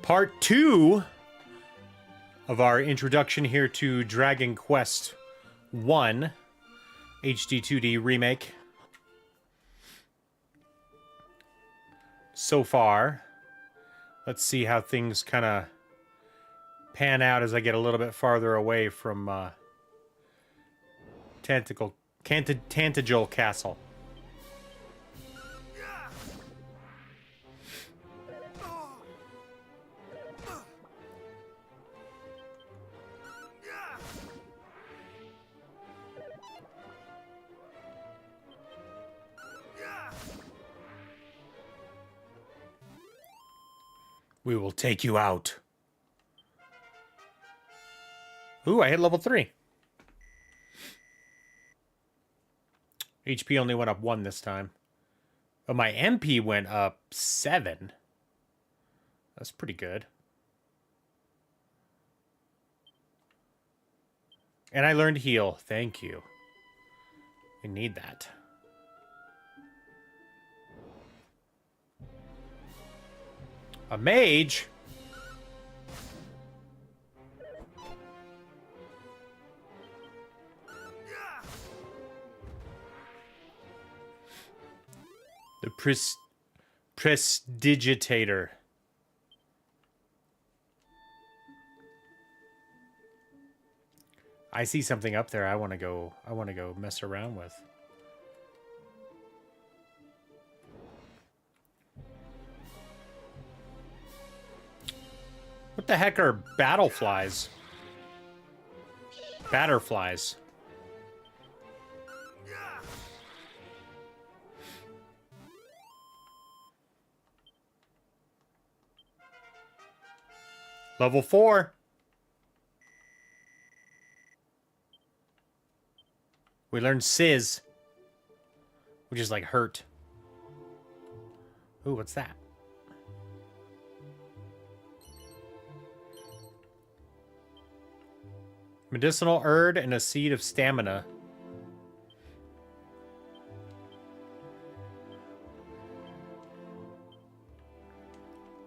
Part 2 of our introduction here to Dragon Quest 1 HD 2D remake. So far, let's see how things kind of pan out as I get a little bit farther away from Tantagel Castle. We will take you out. Ooh, I hit level 3. HP only went up 1 this time. But my MP went up 7. That's pretty good. And I learned heal. Thank you. I need that. A mage? The Prestidigitator. I see something up there I want to go mess around with. What the heck are battleflies? Batterflies. Level 4. We learned Sizz, which is like hurt. Ooh, what's that? Medicinal herb and a seed of stamina.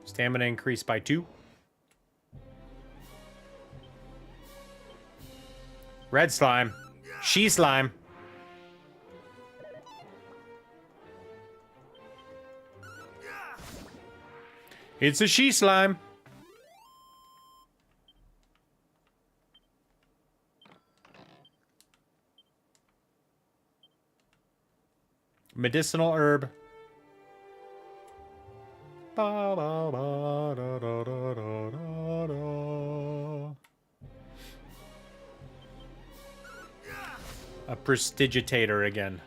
Stamina increased by 2. Red slime. She slime. It's a she slime. Medicinal herb. Ba, ba, ba, da, da, da, da, da, da. A Prestidigitator again.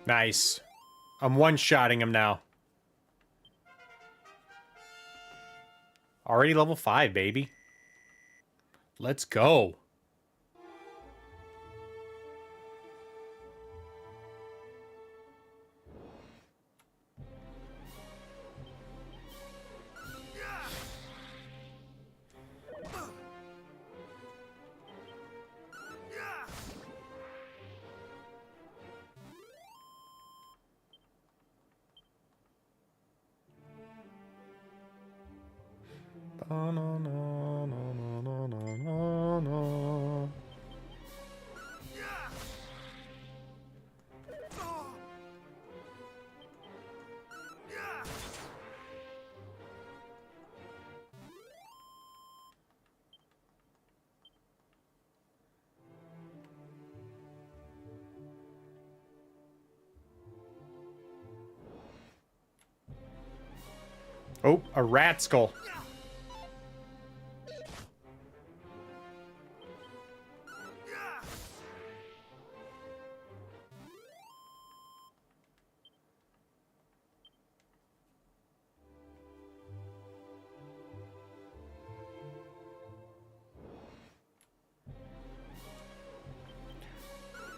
Nice. I'm one-shotting him now. Already level 5, baby. Let's go. Oh, a rat skull.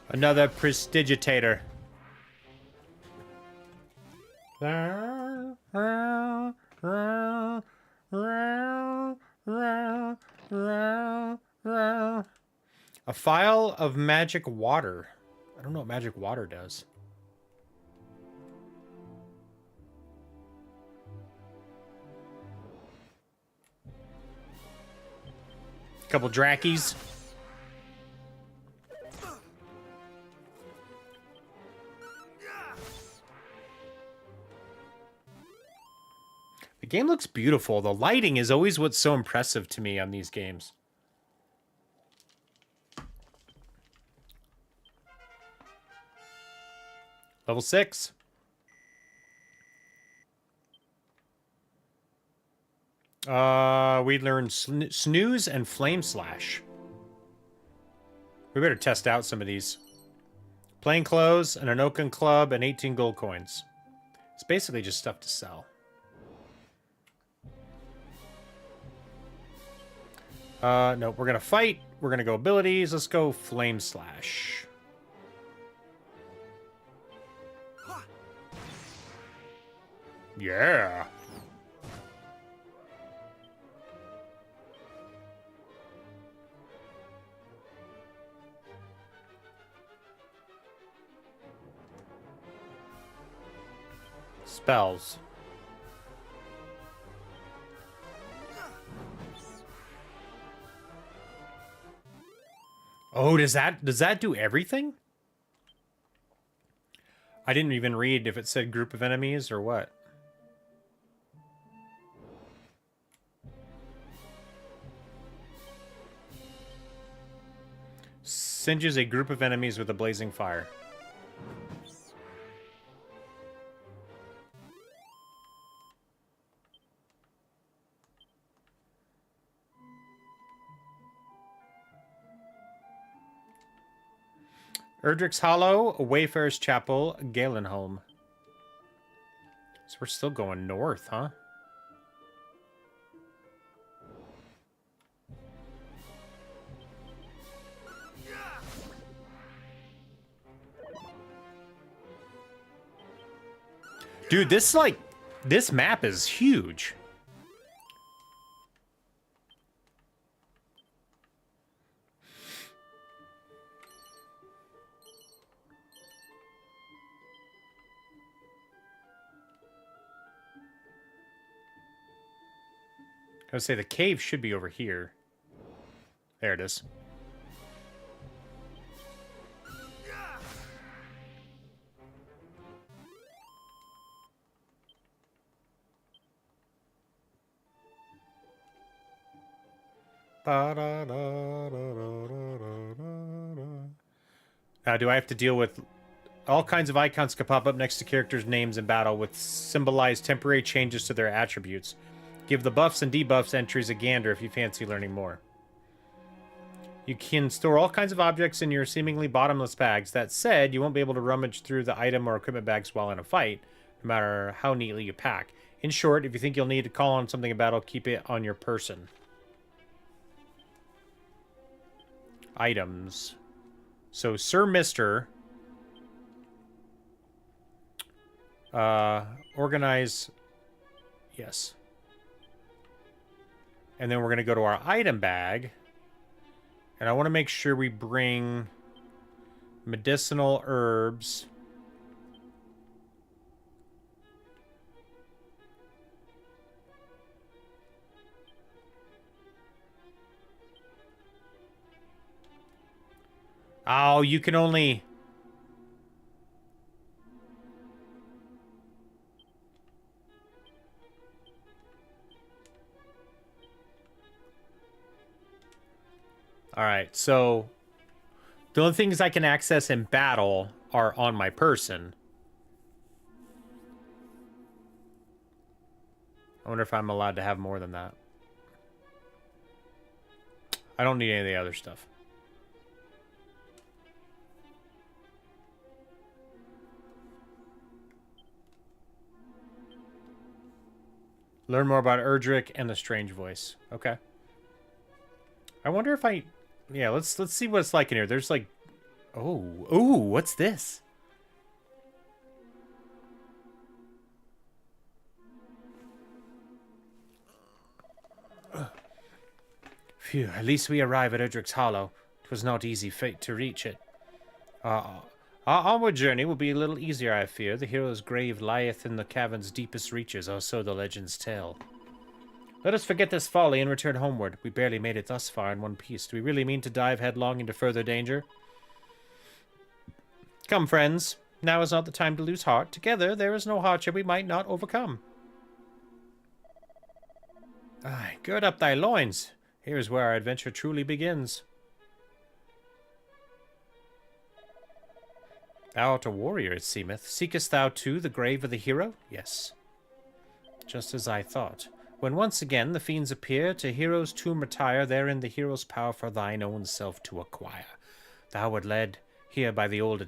Another Prestidigitator. A phial of magic water. I don't know what magic water does. Couple Drakkies. The game looks beautiful. The lighting is always what's so impressive to me on these games. Level 6. We learned Snooze and Flame Slash. We better test out some of these. Plain clothes, an Anokan club, and 18 gold coins. It's basically just stuff to sell. No, we're gonna fight. We're gonna go abilities. Let's go Flame Slash. Yeah. Spells. Oh, does that do everything? I didn't even read if it said group of enemies or what. Singes a group of enemies with a blazing fire. Erdrick's Hollow, Wayfarer's Chapel, Galenholm. So we're still going north, huh? Dude, this map is huge. I would say the cave should be over here. There it is. Now, do I have to deal with... All kinds of icons can pop up next to characters' names in battle, with symbolize temporary changes to their attributes. Give the buffs and debuffs entries a gander if you fancy learning more. You can store all kinds of objects in your seemingly bottomless bags. That said, you won't be able to rummage through the item or equipment bags while in a fight, no matter how neatly you pack. In short, if you think you'll need to call on something in battle, keep it on your person. Items. So, Sir Mister... organize... Yes. And then we're going to go to our item bag. And I want to make sure we bring medicinal herbs. Oh, you can only... Alright, so... The only things I can access in battle are on my person. I wonder if I'm allowed to have more than that. I don't need any of the other stuff. Learn more about Erdrick and the strange voice. Okay. I wonder if I... Yeah, let's see what it's like in here. There's like... Oh, what's this? Phew, at least we arrive at Erdrick's Hollow. It was not easy fate to reach it. Our onward journey will be a little easier, I fear. The hero's grave lieth in the cavern's deepest reaches, or so the legends tell. Let us forget this folly and return homeward. We barely made it thus far in one piece. Do we really mean to dive headlong into further danger? Come, friends. Now is not the time to lose heart. Together, there is no hardship we might not overcome. Aye, gird up thy loins. Here is where our adventure truly begins. Thou art a warrior, it seemeth. Seekest thou, too, the grave of the hero? Yes. Just as I thought. When once again the fiends appear, to hero's tomb retire, therein the hero's power for thine own self to acquire. Thou wert led here by the old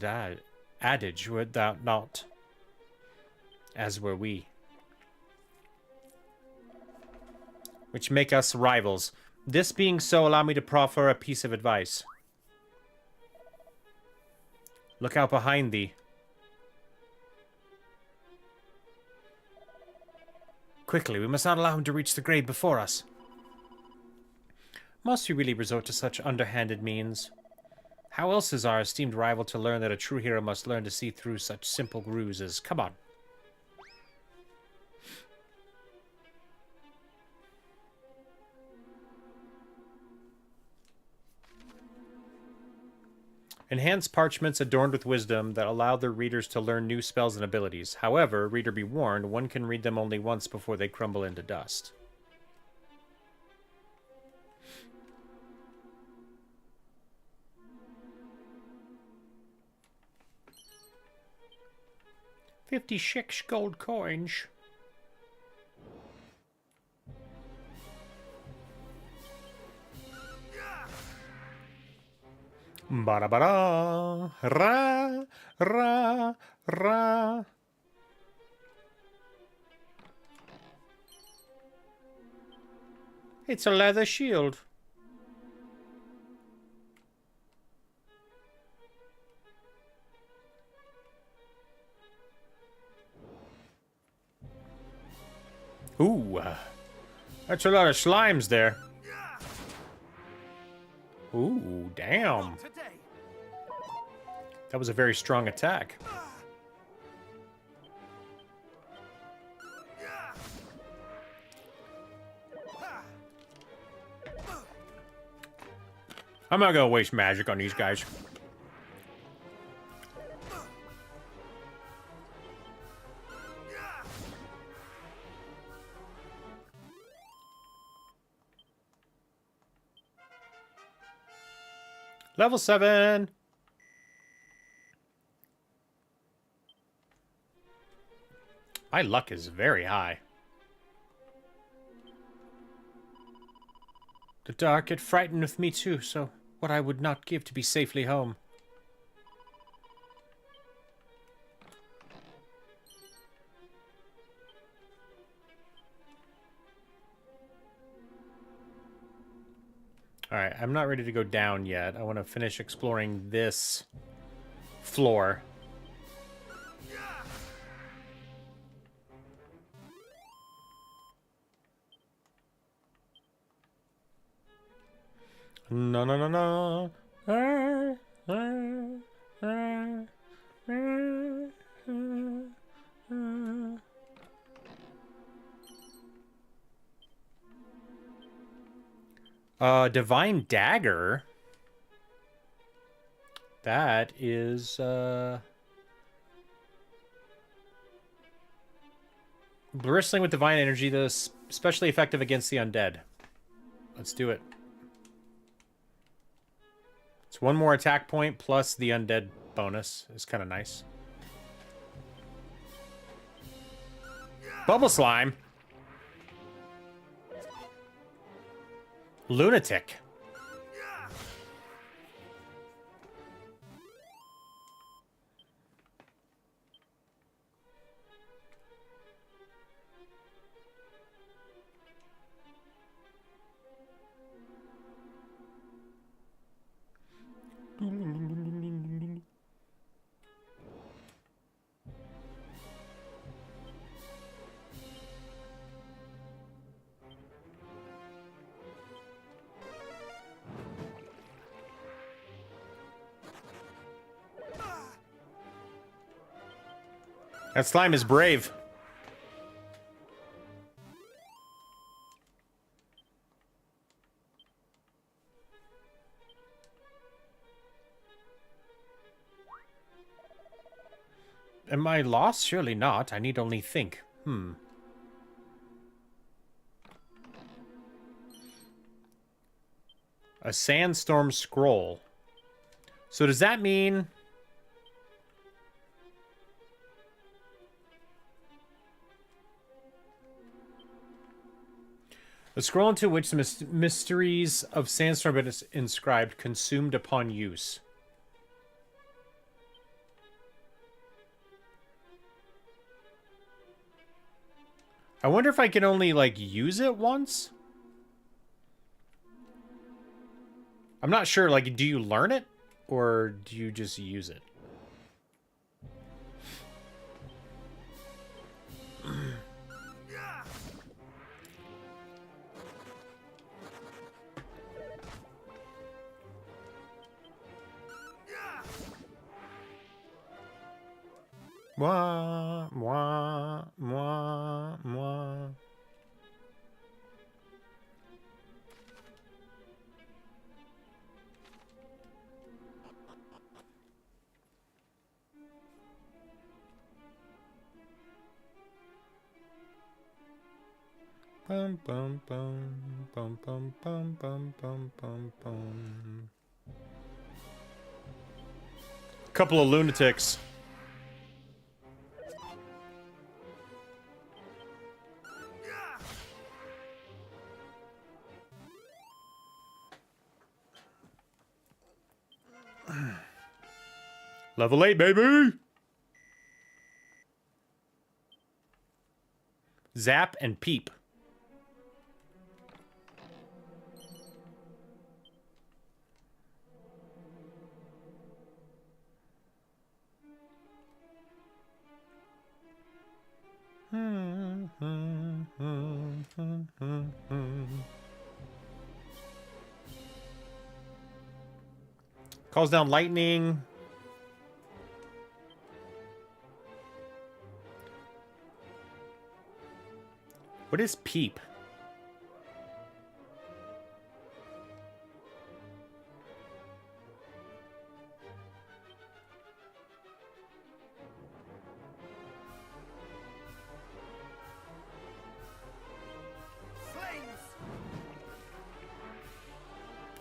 adage, wert thou not? As were we. Which make us rivals. This being so, allow me to proffer a piece of advice. Look out behind thee. Quickly, we must not allow him to reach the grave before us. Must we really resort to such underhanded means? How else is our esteemed rival to learn that a true hero must learn to see through such simple ruses? Come on. Enhanced parchments adorned with wisdom that allow their readers to learn new spells and abilities. However, reader be warned, one can read them only once before they crumble into dust. $56 gold coins. Ba-da-ba-da, ra, ra, ra. It's a leather shield. Ooh, that's a lot of slimes there. Ooh, damn. That was a very strong attack. I'm not gonna waste magic on these guys. Level 7. My luck is very high. The dark had frightened with me too, so what I would not give to be safely home. Alright, I'm not ready to go down yet. I want to finish exploring this floor. No, no, no, no. Divine Dagger. That is, bristling with divine energy, this especially effective against the undead. Let's do it. It's one more attack point plus the undead bonus. It's kind of nice. Bubble slime. Lunatic. That slime is brave. Am I lost? Surely not. I need only think. A sandstorm scroll. So does that mean... The scroll into which the mysteries of Sandstorm are inscribed, consumed upon use. I wonder if I can only, like, use it once? I'm not sure, like, do you learn it? Or do you just use it? Mwah, mwah, mwah, mwah. Bum bum bum bum bum bum bum bum bum bum. Couple of lunatics. Level 8, baby! Zap and peep. Calls down lightning. What is peep?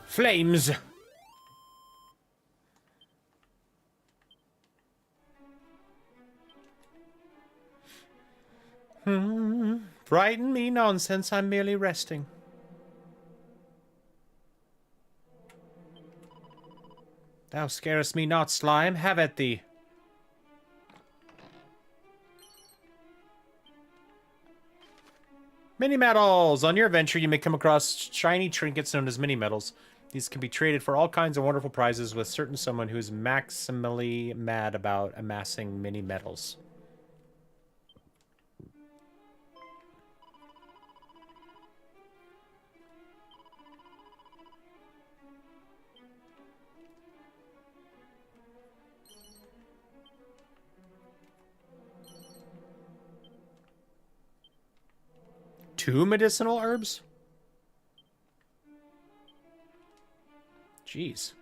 Flames! Frighten me nonsense, I'm merely resting. Thou scarest me not, slime, have at thee. Mini medals! On your adventure, you may come across shiny trinkets known as mini medals. These can be traded for all kinds of wonderful prizes with certain someone who is maximally mad about amassing mini medals. Two medicinal herbs? Jeez.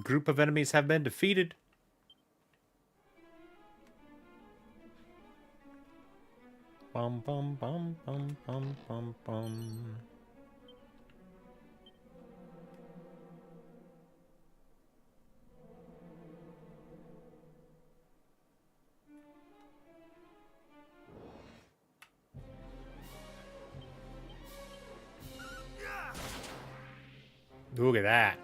Group of enemies have been defeated. Bum bum bum bum bum bum bum. Look at that.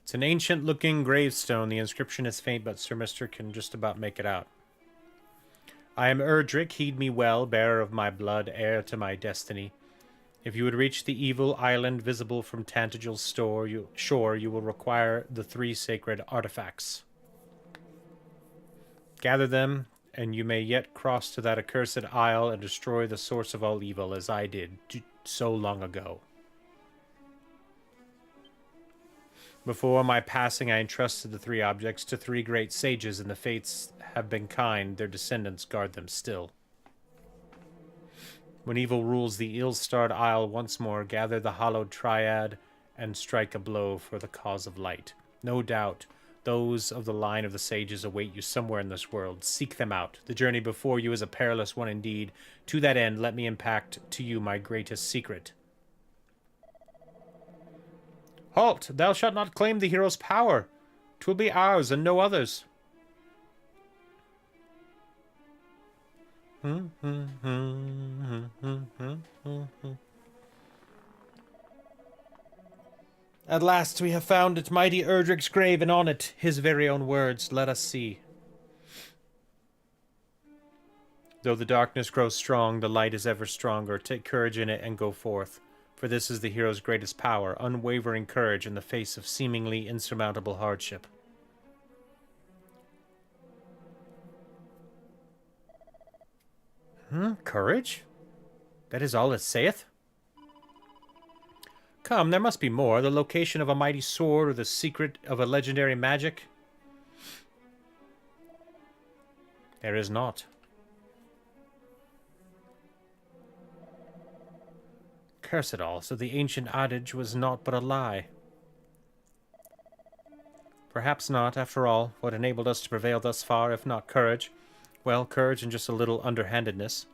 It's an ancient-looking gravestone. The inscription is faint, but Sir Mister can just about make it out. I am Erdrick, heed me well, bearer of my blood, heir to my destiny. If you would reach the evil island visible from Tantagel's shore, you will require the 3 sacred artifacts. Gather them, and you may yet cross to that accursed isle and destroy the source of all evil, as I did so long ago. Before my passing, I entrusted the 3 objects to 3 great sages, and the fates have been kind. Their descendants guard them still. When evil rules the ill-starred isle once more, gather the hallowed triad and strike a blow for the cause of light. No doubt, those of the line of the sages await you somewhere in this world. Seek them out. The journey before you is a perilous one indeed. To that end, let me impart to you my greatest secret. Halt! Thou shalt not claim the hero's power. 'Twill be ours and no others. At last we have found it, mighty Erdric's grave, and on it, his very own words. Let us see. Though the darkness grows strong, the light is ever stronger. Take courage in it and go forth. For this is the hero's greatest power, unwavering courage in the face of seemingly insurmountable hardship. Courage? That is all it saith? Come, there must be more. The location of a mighty sword or the secret of a legendary magic? There is not. Curse it all, so the ancient adage was naught but a lie. Perhaps not, after all. What enabled us to prevail thus far, if not courage? Well, courage and just a little underhandedness.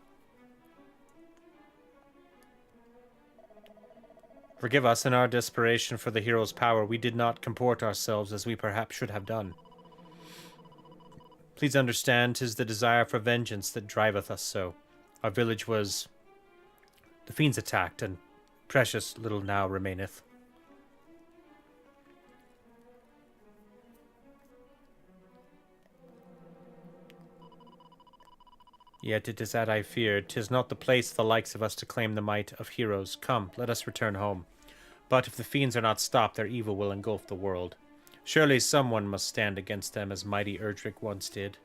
Forgive us in our desperation for the hero's power. We did not comport ourselves as we perhaps should have done. Please understand, 'tis the desire for vengeance that driveth us so. Our village was... the fiends attacked, and precious little now remaineth. Yet it is that I feared. 'Tis not the place for the likes of us to claim the might of heroes. Come, let us return home. But if the fiends are not stopped, their evil will engulf the world. Surely someone must stand against them as mighty Erdrick once did.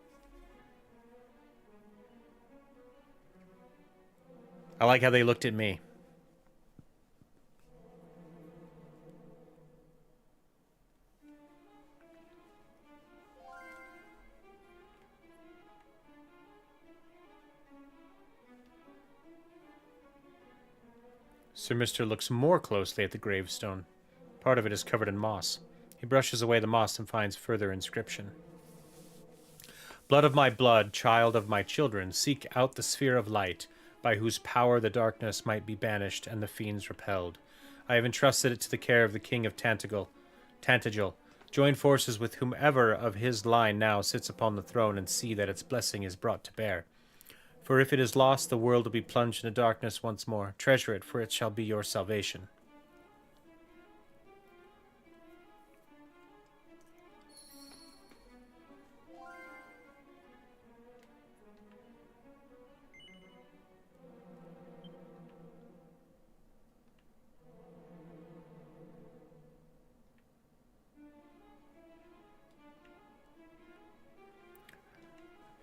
I like how they looked at me. Sir Mister looks more closely at the gravestone. Part of it is covered in moss. He brushes away the moss and finds further inscription. Blood of my blood, child of my children, seek out the sphere of light, by whose power the darkness might be banished and the fiends repelled. I have entrusted it to the care of the king of Tantagel. Join forces with whomever of his line now sits upon the throne and see that its blessing is brought to bear. For if it is lost, the world will be plunged into darkness once more. Treasure it, for it shall be your salvation.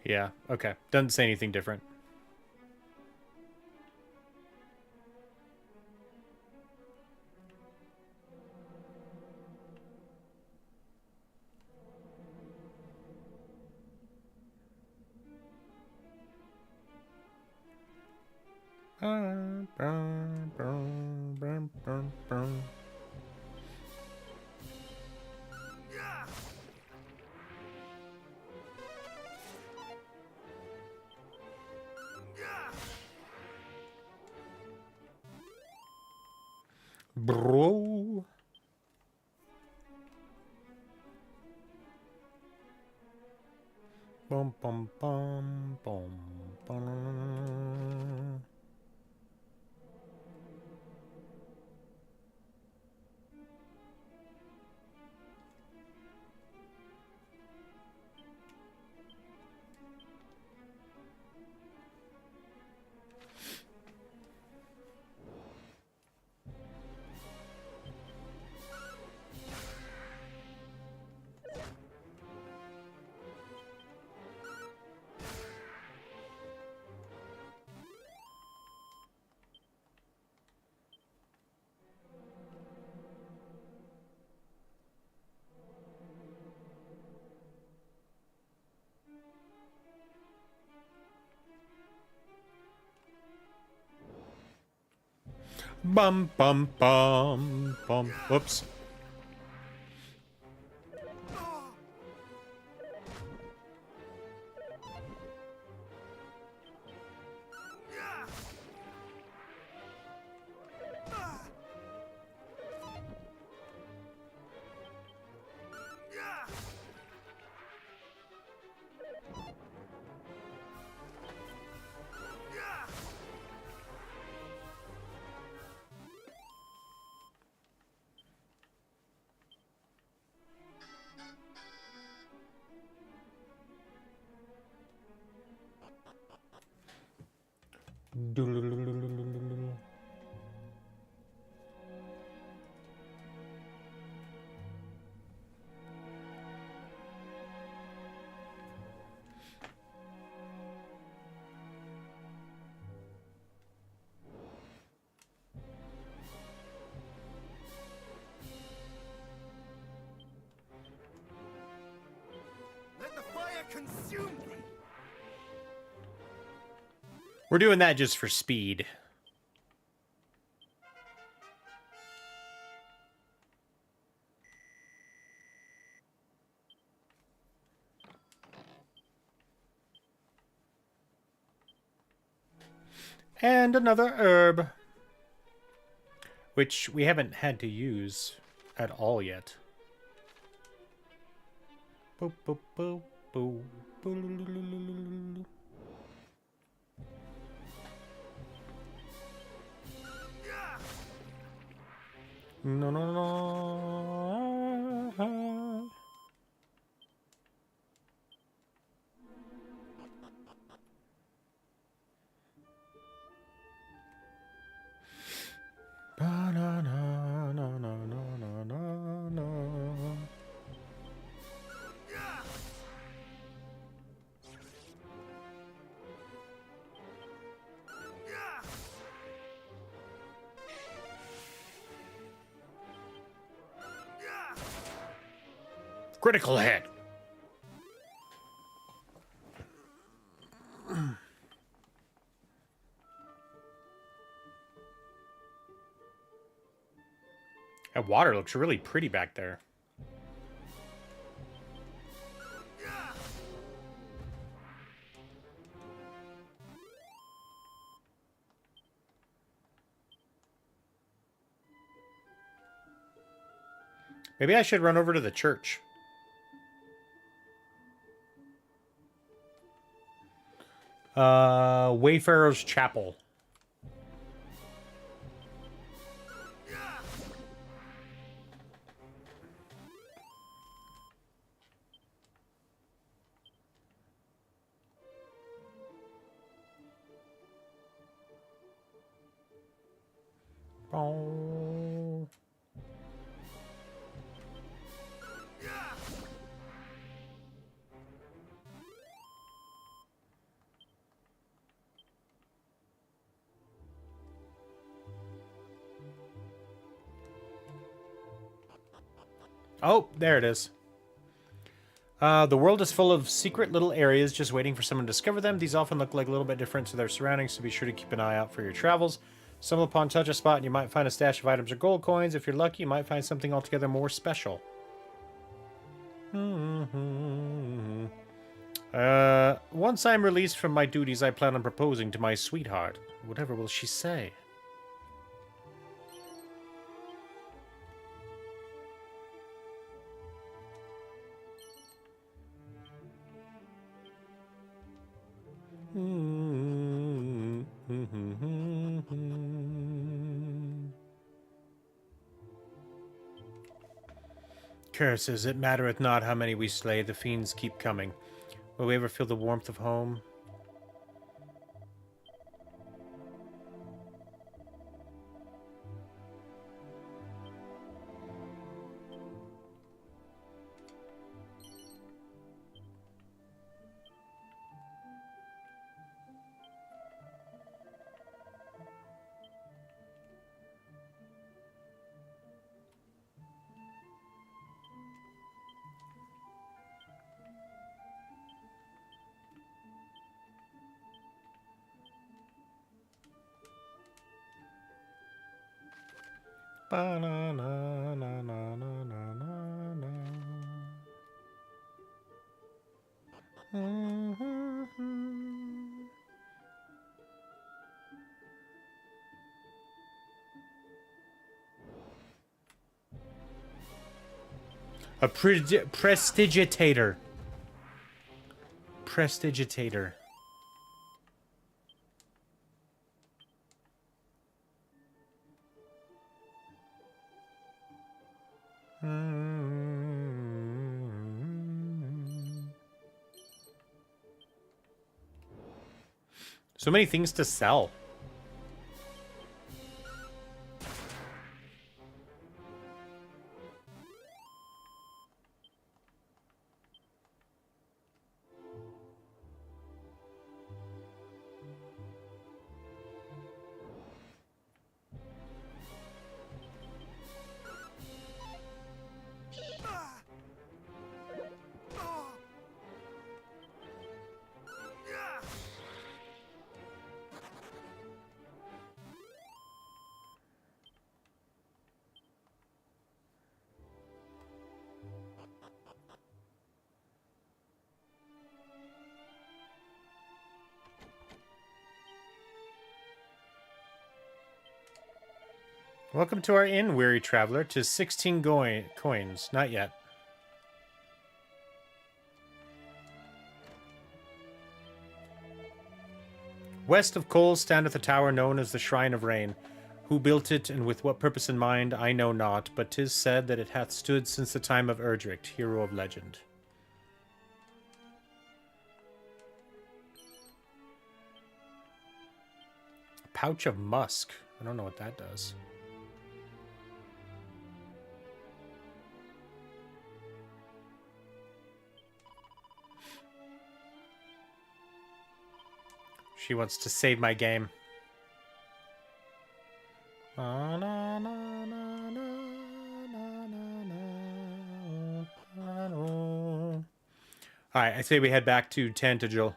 Yeah, okay. Doesn't say anything different. Bro. Bum bum bum bum bum. Bum bum bum bum. Whoops. Let the fire consume thee! We're doing that just for speed. And another herb. Which we haven't had to use at all yet. Boop, boop, boop, boop, boop. No, no, no. Na, na, na, na, na, na, na, na. Critical hit. That water looks really pretty back there. Maybe I should run over to the church. Wayfarer's Chapel. Oh. Oh, there it is. The world is full of secret little areas just waiting for someone to discover them. These often look like a little bit different to their surroundings, so be sure to keep an eye out for your travels. Stumble upon such a spot and you might find a stash of items or gold coins. If you're lucky, you might find something altogether more special. Once I'm released from my duties, I plan on proposing to my sweetheart. Whatever will she say? Curses, it mattereth not how many we slay, the fiends keep coming. Will we ever feel the warmth of home? A prestidigitator. Prestidigitator. So many things to sell. Welcome to our inn, weary traveler. 'Tis 16 coins. Not yet. West of Cole standeth a tower known as the Shrine of Rain. Who built it, and with what purpose in mind, I know not, but 'tis said that it hath stood since the time of Erdrick, hero of legend. A pouch of musk. I don't know what that does. She wants to save my game. Alright, I say we head back to Tantagel.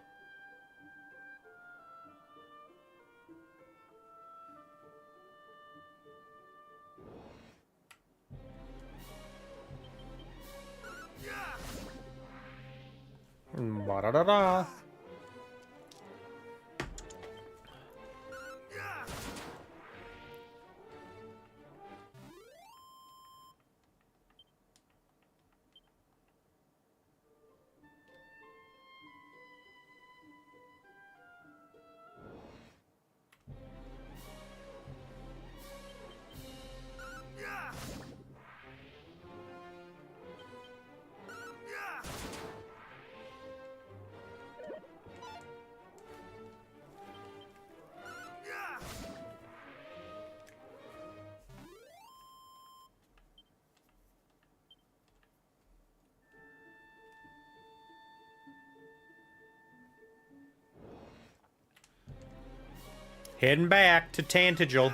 Ba-da-da-da. Heading back to Tantagel.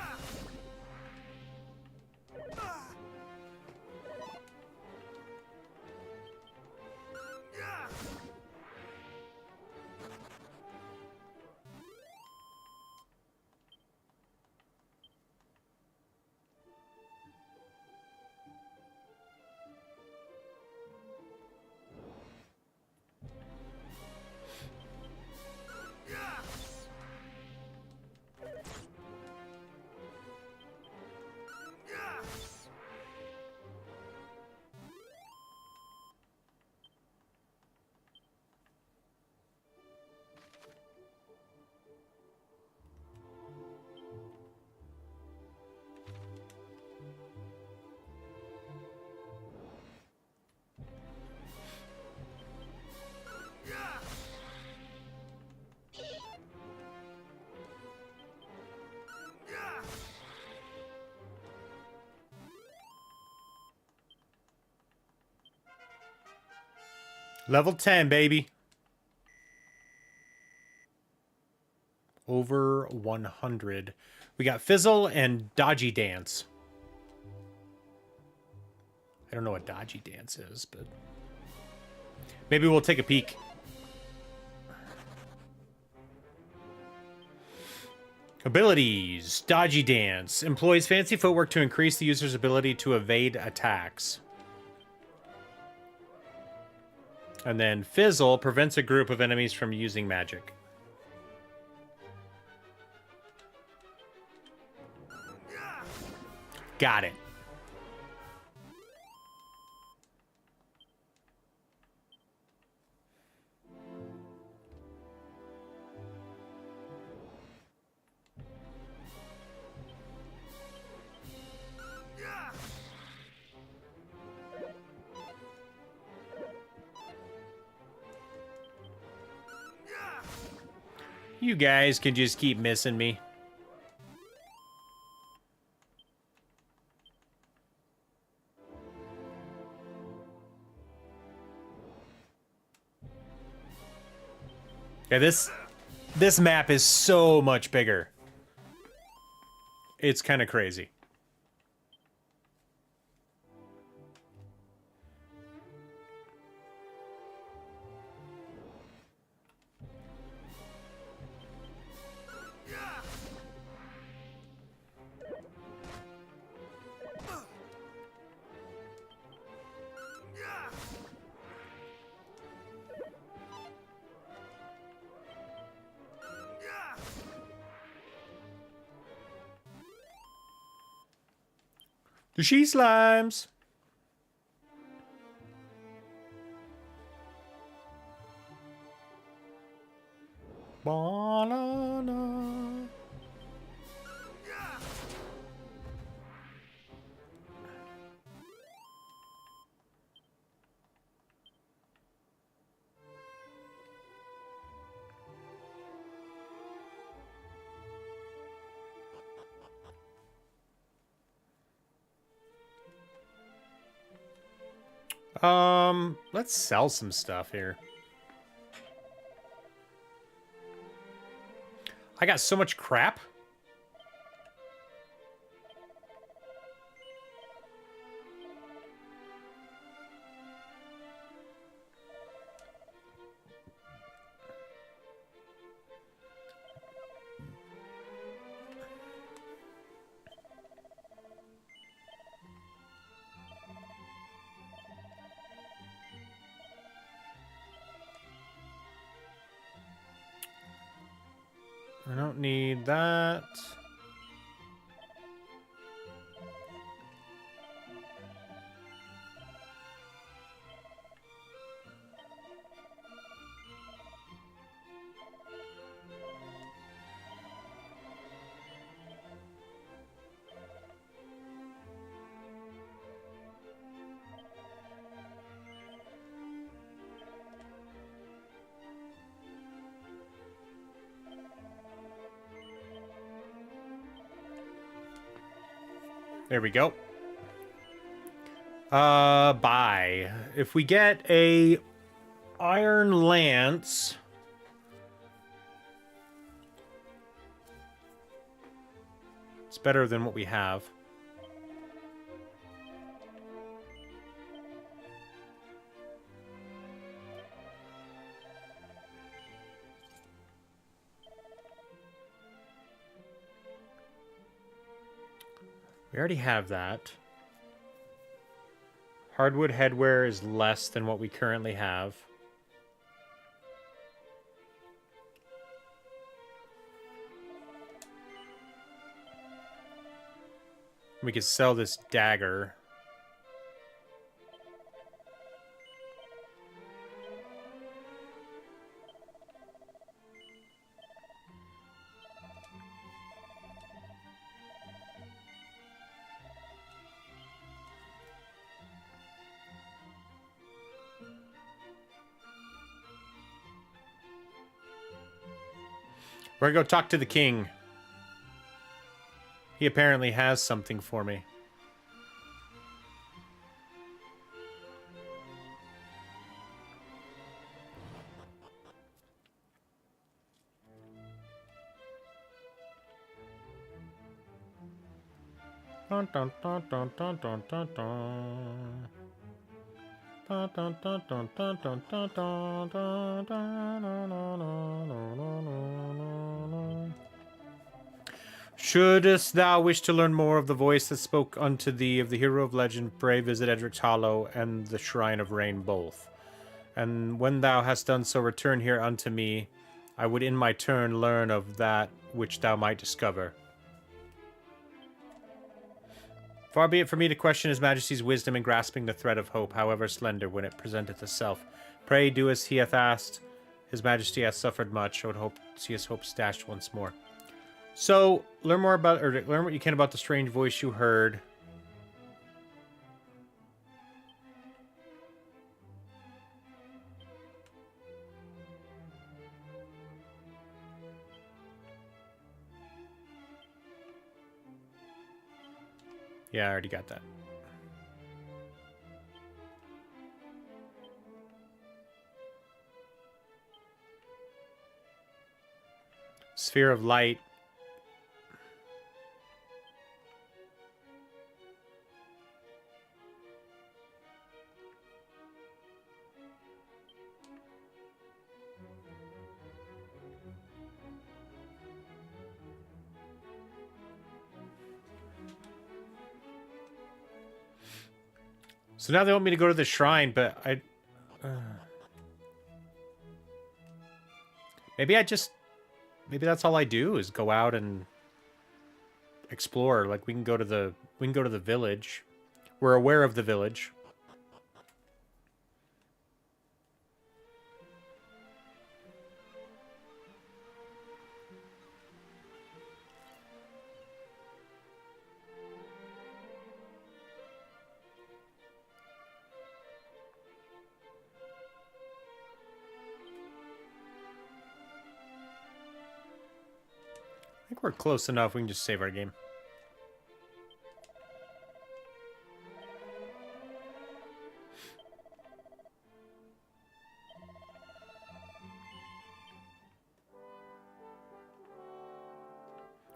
Level 10, baby. Over 100. We got Fizzle and Dodgy Dance. I don't know what Dodgy Dance is, but maybe we'll take a peek. Abilities. Dodgy Dance. Employs fancy footwork to increase the user's ability to evade attacks. And then Fizzle prevents a group of enemies from using magic. Got it. You guys can just keep missing me. Yeah, this map is so much bigger. It's kind of crazy. The she slimes. Banana. Let's sell some stuff here. I got so much crap. I don't need that. There we go. Buy. If we get a iron lance, it's better than what we have. We already have that. Hardwood headwear is less than what we currently have. We could sell this dagger. We're gonna go talk to the king. He apparently has something for me. Dun, dun, dun, dun, dun, dun, dun, dun. Dun, dun, dun, dun, dun, dun, dun, dun, dun, dun, no, no, no, no, no, no, no. Shouldst thou wish to learn more of the voice that spoke unto thee of the hero of legend, pray visit Edric's Hollow and the Shrine of Rain both. And when thou hast done so, return here unto me. I would in my turn learn of that which thou might discover. Far be it from me to question his majesty's wisdom in grasping the thread of hope, however slender, when it presenteth itself. Pray do as he hath asked. His majesty hath suffered much. I would hope to see his hopes dashed once more. So, learn more about, or learn what you can about the strange voice you heard. Yeah, I already got that. Sphere of light. So now they want me to go to the shrine, but I... maybe I just... Maybe that's all I do, is go out and explore. Like we can go to the village. We're aware of the village. I think we're close enough. We can just save our game.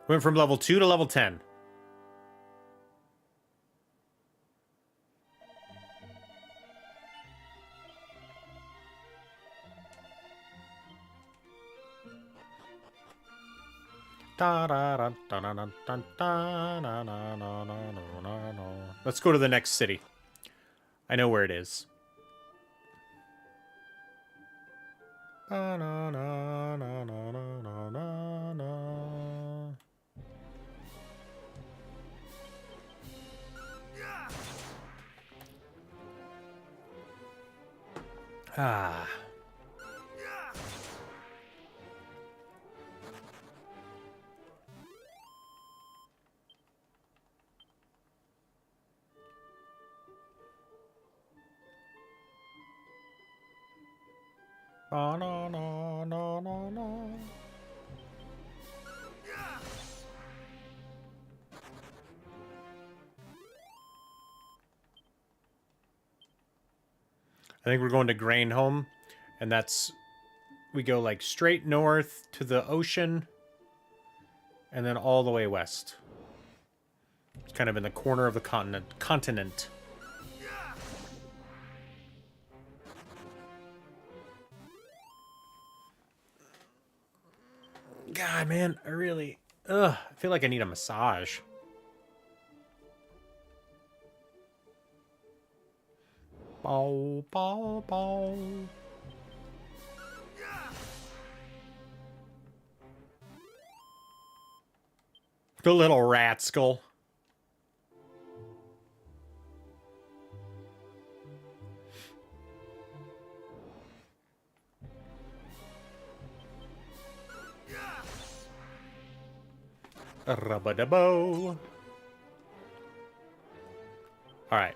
Went from level 2 to level 10. Let's go to the next city. I know where it is. Ah. No, no, no, no, no, no. I think we're going to Grainholm, and that's... We go, like, straight north to the ocean, and then all the way west. It's kind of in the corner of the continent. God, man, I really... I feel like I need a massage. Bow, bow, bow. The little rascal. Rubba-da-bow. Alright.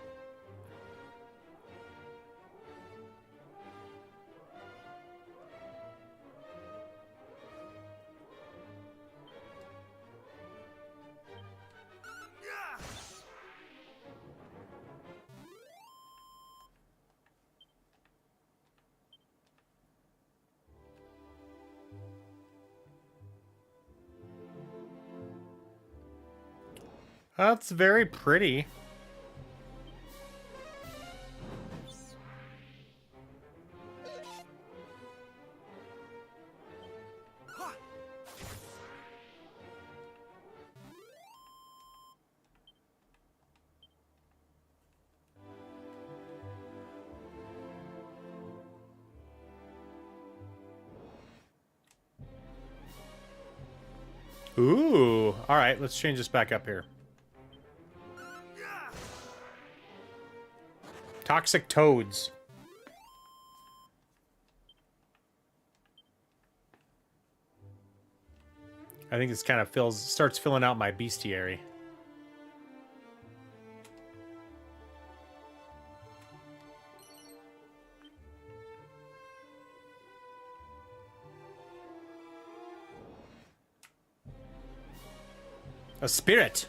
That's very pretty. Ooh. All right, let's change this back up here. Toxic toads. I think this kind of starts filling out my bestiary. A spirit.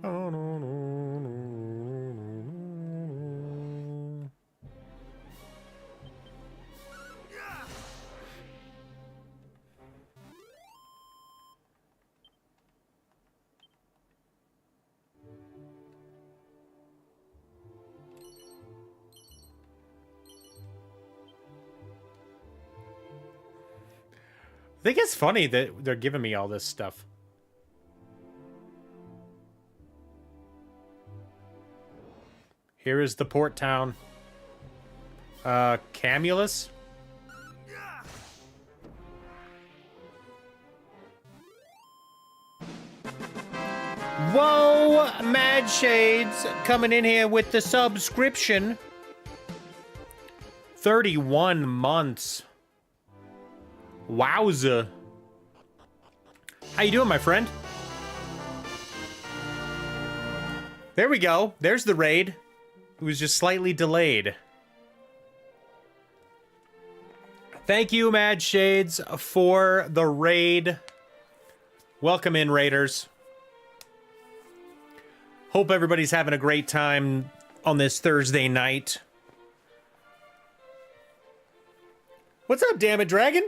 Oh, no, no, no, no, no. I think it's funny that they're giving me all this stuff. Here is the port town. Camulus? Whoa, Mad Shades coming in here with the subscription. 31 months. Wowza. How you doing, my friend? There we go. There's the raid. It was just slightly delayed. Thank you, Mad Shades, for the raid. Welcome in, raiders. Hope everybody's having a great time on this Thursday night. What's up, damn it, Dragon?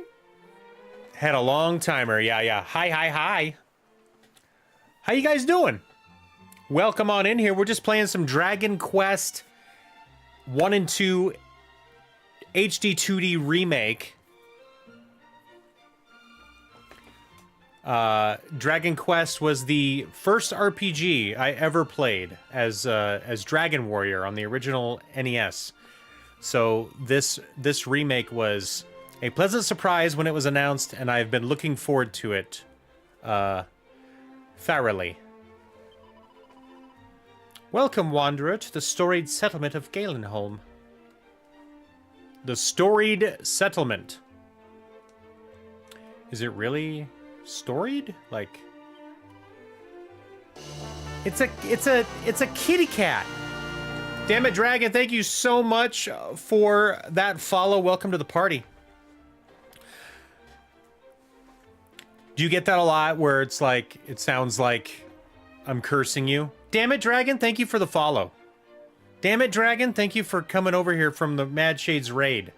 Had a long timer. Yeah. Hi. How you guys doing? Welcome on in here. We're just playing some Dragon Quest 1 and 2 HD 2D remake. Dragon Quest was the first RPG I ever played as Dragon Warrior on the original NES. So this remake was a pleasant surprise when it was announced, and I've been looking forward to it thoroughly. Welcome, Wanderer, to the storied settlement of Galenholm. The storied settlement. Is it really storied? Like, it's a kitty cat. Damn it, Dragon! Thank you so much for that follow. Welcome to the party. Do you get that a lot, where it's like it sounds like I'm cursing you? Damn it, Dragon! Thank you for the follow. Damn it, Dragon! Thank you for coming over here from the Mad Shades raid.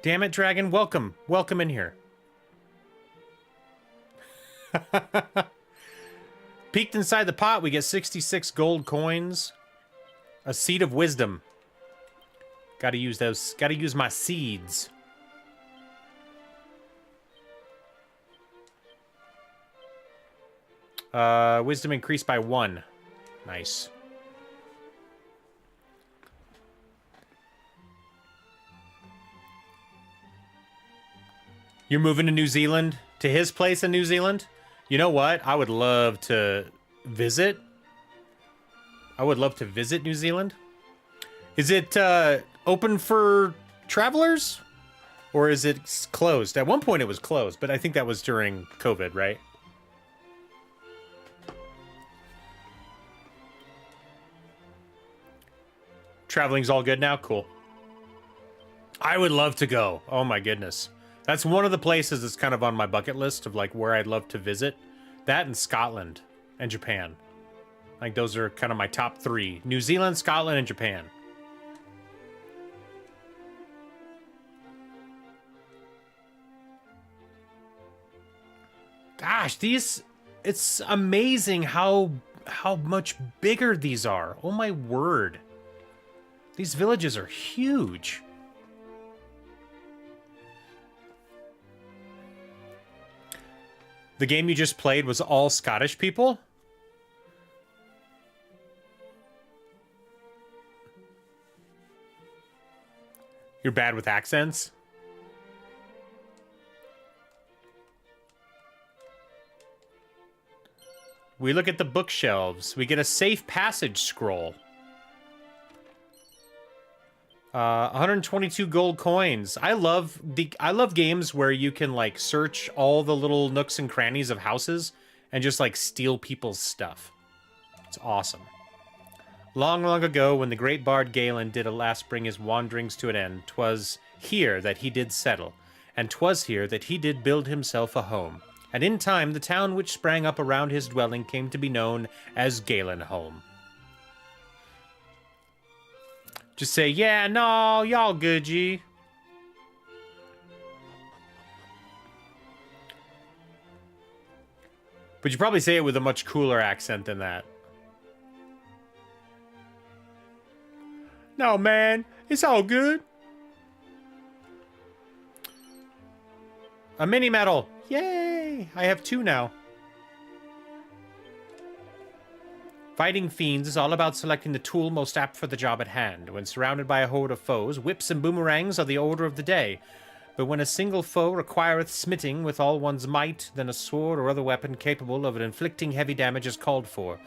Damn it, Dragon! Welcome in here. Peeked inside the pot, we get 66 gold coins. A seed of wisdom. Gotta use those. Gotta use my seeds. Wisdom increased by 1. Nice. You're moving to New Zealand? To his place in New Zealand? You know what? I would love to visit. I would love to visit New Zealand. Is it open for travelers? Or is it closed? At one point it was closed, but I think that was during COVID, right? Traveling's all good now? Cool. I would love to go. Oh my goodness. That's one of the places that's kind of on my bucket list of like where I'd love to visit. That and Scotland and Japan. Like those are kind of my top 3. New Zealand, Scotland, and Japan. Gosh, it's amazing how much bigger these are. Oh my word. These villages are huge. The game you just played was all Scottish people? You're bad with accents? We look at the bookshelves. We get a safe passage scroll. 122 gold coins. I love games where you can like search all the little nooks and crannies of houses and just like steal people's stuff. It's awesome. Long, long ago, when the great bard Galen did at last bring his wanderings to an end, 'twas here that he did settle, and 'twas here that he did build himself a home. And in time, the town which sprang up around his dwelling came to be known as Galenholm. Just say, yeah, no, y'all good, G. But you probably say it with a much cooler accent than that. No, man, it's all good. A mini medal. Yay! I have 2 now. Fighting fiends is all about selecting the tool most apt for the job at hand. When surrounded by a horde of foes, whips and boomerangs are the order of the day. But when a single foe requireth smiting with all one's might, then a sword or other weapon capable of inflicting heavy damage is called for.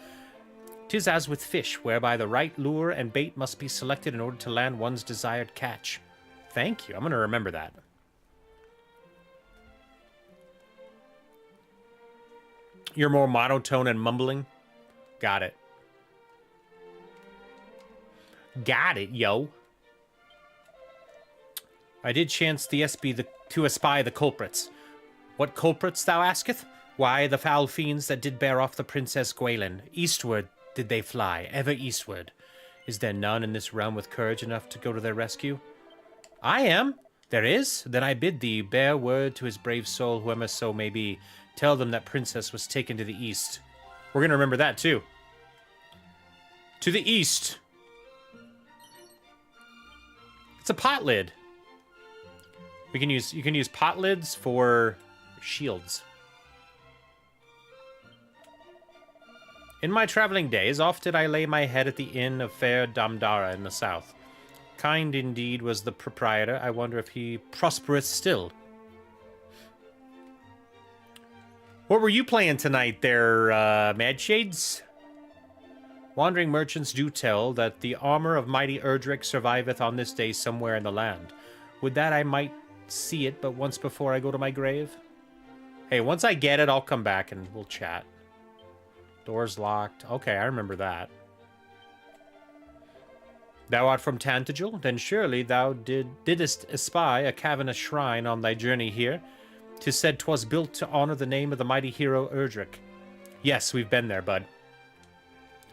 'Tis as with fish, whereby the right lure and bait must be selected in order to land one's desired catch. Thank you. I'm going to remember that. You're more monotone and mumbling? Got it. Got it, yo. I did chance the SB to espy the culprits. What culprits, thou asketh? Why, the foul fiends that did bear off the Princess Gwaelin. Eastward did they fly, ever eastward. Is there none in this realm with courage enough to go to their rescue? I am. There is? Then I bid thee bear word to his brave soul, whoever so may be. Tell them that Princess was taken to the east. We're going to remember that, too. To the east. It's a pot lid. You can use pot lids for shields. In my traveling days, oft did I lay my head at the inn of fair Damdara in the south. Kind indeed was the proprietor. I wonder if he prospereth still. What were you playing tonight there, Mad Shades? Wandering merchants do tell that the armor of mighty Erdrick surviveth on this day somewhere in the land. Would that I might see it but once before I go to my grave? Hey, once I get it, I'll come back and we'll chat. Doors locked. Okay, I remember that. Thou art from Tantagel? Then surely thou didst espy a cavernous shrine on thy journey here. 'Tis said 'twas built to honor the name of the mighty hero Erdrick. Yes, we've been there, bud.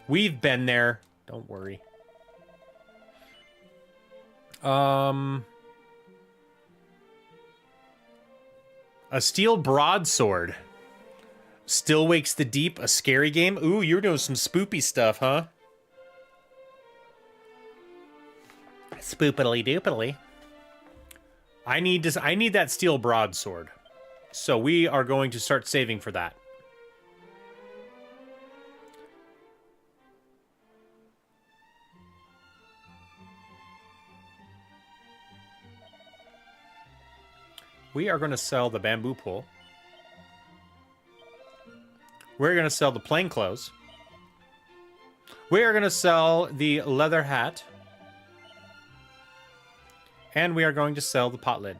We've been there. Don't worry. A steel broadsword. Still Wakes the Deep, a scary game? Ooh, you're doing some spoopy stuff, huh? Spoopily doopily. I need that steel broadsword. So we are going to start saving for that. We are going to sell the bamboo pole. We're going to sell the plain clothes. We are going to sell the leather hat. And we are going to sell the pot lid.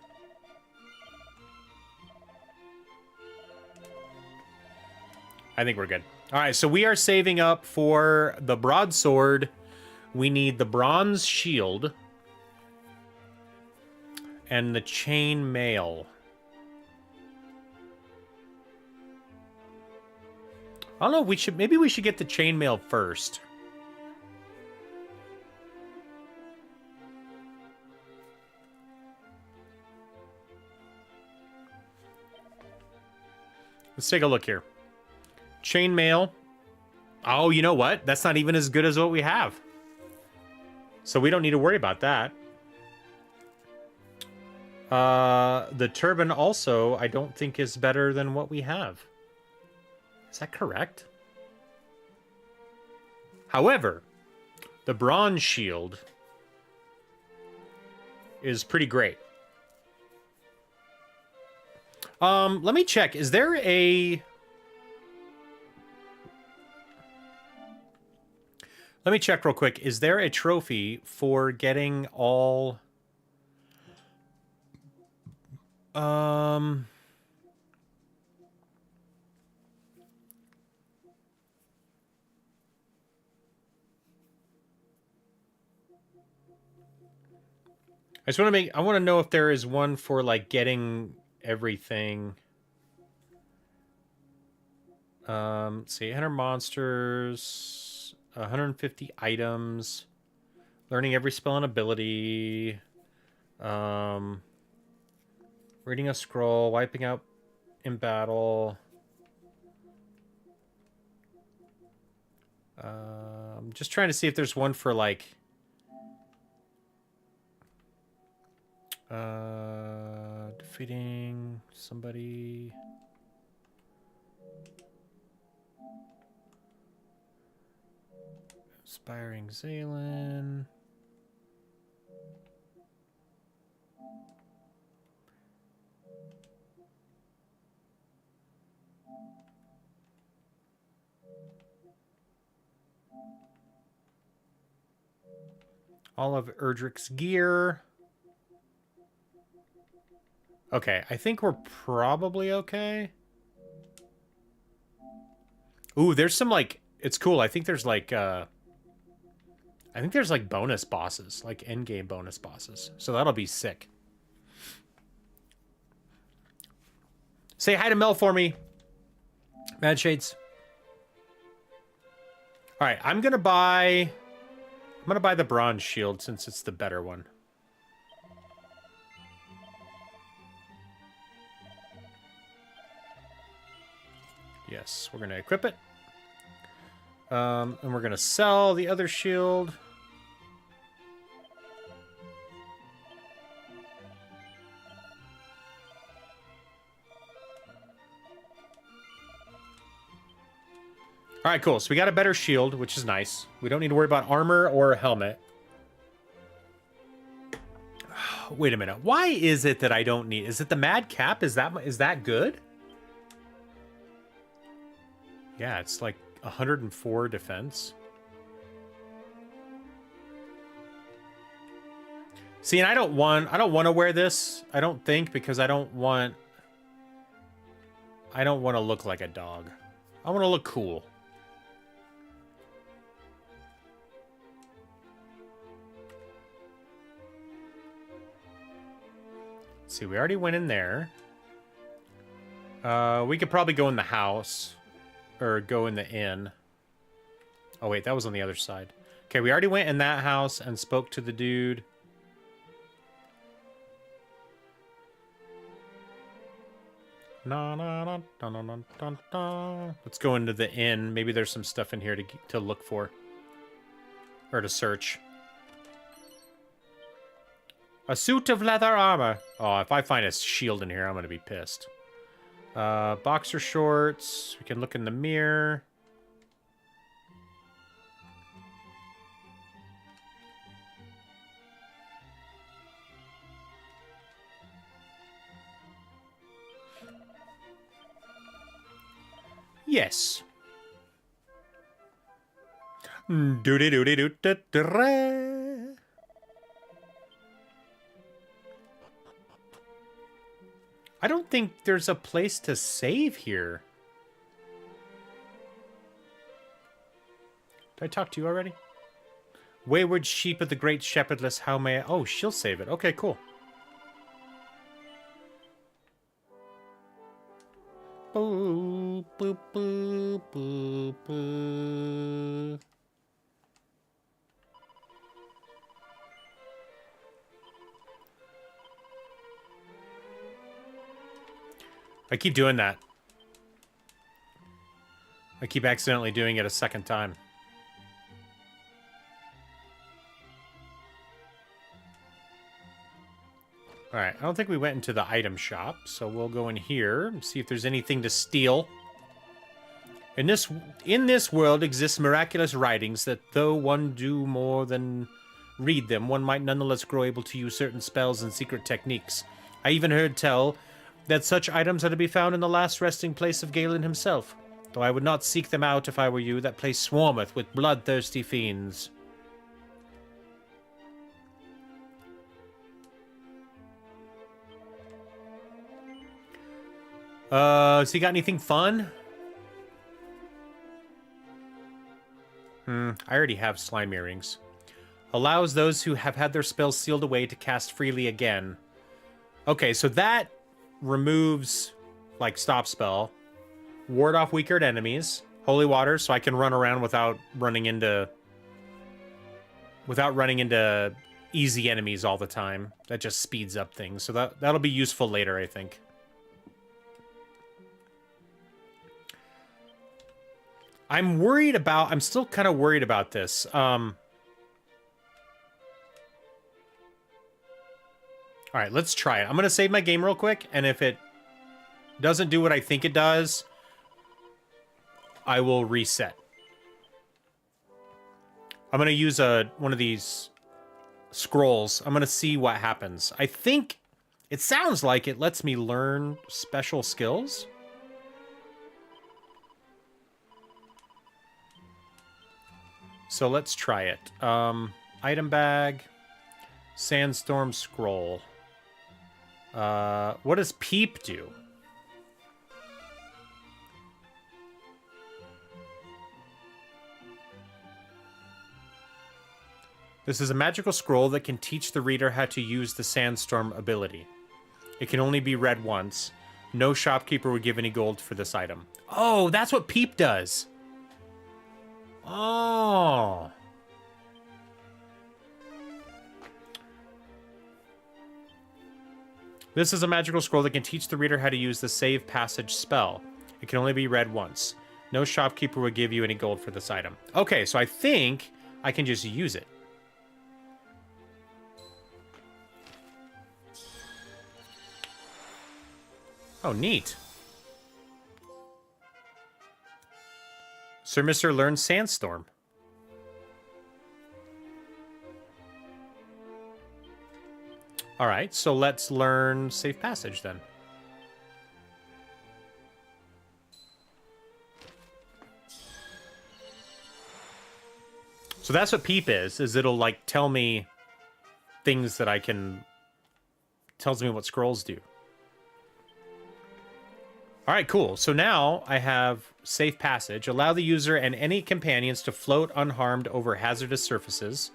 I think we're good. All right, so we are saving up for the broadsword. We need the bronze shield. And the chain mail. I don't know, maybe we should get the chain mail first. Let's take a look here. Chainmail. Oh, you know what? That's not even as good as what we have. So we don't need to worry about that. The turban also, I don't think is better than what we have. Is that correct? However, the bronze shield is pretty great. Let me check. Is there a... Let me check real quick. Is there a trophy for getting all... I just want to I want to know if there is one for, like, getting everything. Let's see, 800 monsters, 150 items, learning every spell and ability, reading a scroll, wiping out in battle. I'm just trying to see if there's one for, like, defeating somebody. Inspiring Zalen. All of Erdrick's gear. Okay, I think we're probably okay. Ooh, there's some, like, it's cool. I think there's, like, bonus bosses, like endgame bonus bosses. So that'll be sick. Say hi to Mel for me. Mad Shades. All right, I'm gonna buy the bronze shield since it's the better one. Yes, we're gonna equip it. And we're gonna sell the other shield. All right, cool. So we got a better shield, which is nice. We don't need to worry about armor or a helmet. Wait a minute. Why is it that I don't need... Is it the Mad Cap? Is that good? Yeah, it's like 104 defense. See, and I don't want to wear this, I don't think, because I don't want to look like a dog. I want to look cool. Let's see, we already went in there. We could probably go in the house. Or go in the inn. Oh, wait, that was on the other side. Okay, we already went in that house and spoke to the dude. Na, na, na, na, na, na, na, na. Let's go into the inn. Maybe there's some stuff in here to look for. Or to search. A suit of leather armor. Oh, if I find a shield in here, I'm going to be pissed. Boxer shorts. We can look in the mirror. Yes. Doody doody doo da da. I don't think there's a place to save here. Did I talk to you already? Wayward sheep of the great shepherdless, how may I... Oh, she'll save it. Okay, cool. Boop, boop, boop, boop, boop. I keep doing that. I keep accidentally doing it a second time. Alright, I don't think we went into the item shop, so we'll go in here and see if there's anything to steal. In this world exists miraculous writings that though one do more than read them, one might nonetheless grow able to use certain spells and secret techniques. I even heard tell that such items are to be found in the last resting place of Galen himself. Though I would not seek them out if I were you, that place swarmeth with bloodthirsty fiends. So you got anything fun? I already have slime earrings. Allows those who have had their spells sealed away to cast freely again. Okay, so that removes, like, stop spell. Ward off weaker enemies. Holy water, so I can run around without running into easy enemies all the time. That just speeds up things. So that'll be useful later, I think. I'm still kind of worried about this. All right, let's try it. I'm going to save my game real quick, and if it doesn't do what I think it does, I will reset. I'm going to use one of these scrolls. I'm going to see what happens. I think it sounds like it lets me learn special skills. So let's try it. Item bag, sandstorm scroll. What does peep do? This is a magical scroll that can teach the reader how to use the sandstorm ability. It can only be read once. No shopkeeper would give any gold for this item. Oh, that's what peep does. Oh. This is a magical scroll that can teach the reader how to use the save passage spell. It can only be read once. No shopkeeper would give you any gold for this item. Okay, so I think I can just use it. Oh, neat. Sir Mr. learns Sandstorm. All right, so let's learn Safe Passage then. So that's what Peep is it'll like tell me things that I can, tells me what scrolls do. All right, cool. So now I have Safe Passage. Allow the user and any companions to float unharmed over hazardous surfaces.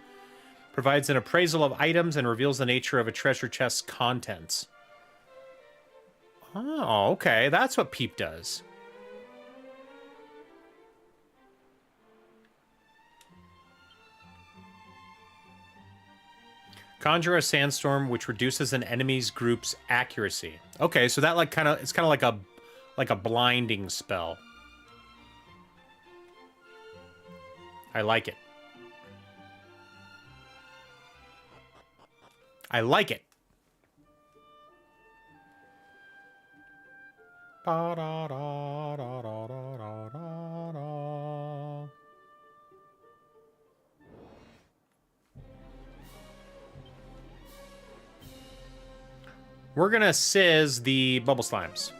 Provides an appraisal of items and reveals the nature of a treasure chest's contents. Oh, okay. That's what Peep does. Conjure a sandstorm which reduces an enemy's group's accuracy. Okay, so that like it's kind of like a blinding spell. I like it. I like it. We're gonna sizz the bubble slimes.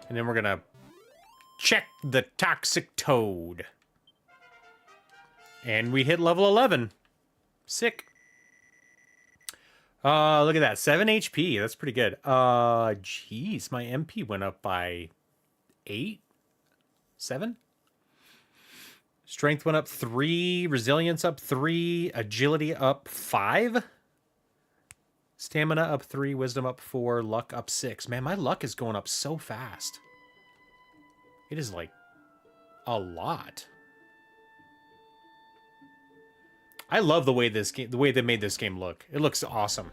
And then we're gonna check the toxic toad. And we hit level 11. Sick. Look at that. 7 HP. That's pretty good. Jeez, my MP went up by 8? 7? Strength went up 3. Resilience up 3. Agility up 5. Stamina up 3. Wisdom up 4. Luck up 6. Man, my luck is going up so fast. It is like a lot. I love the way the way they made this game look. It looks awesome.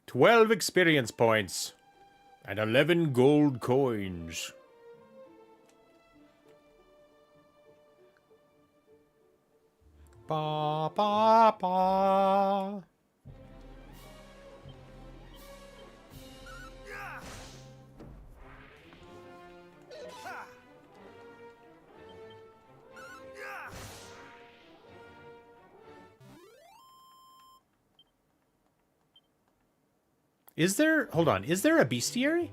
$12 experience points and 11 gold coins. Ba ba ba. Is there, hold on, is there a bestiary?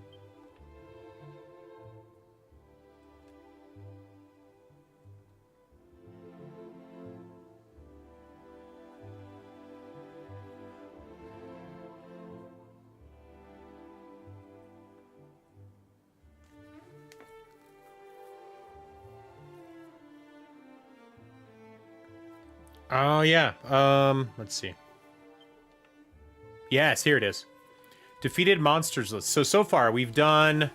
Oh, yeah. Let's see. Yes, here it is. Defeated monsters list. So far, we've done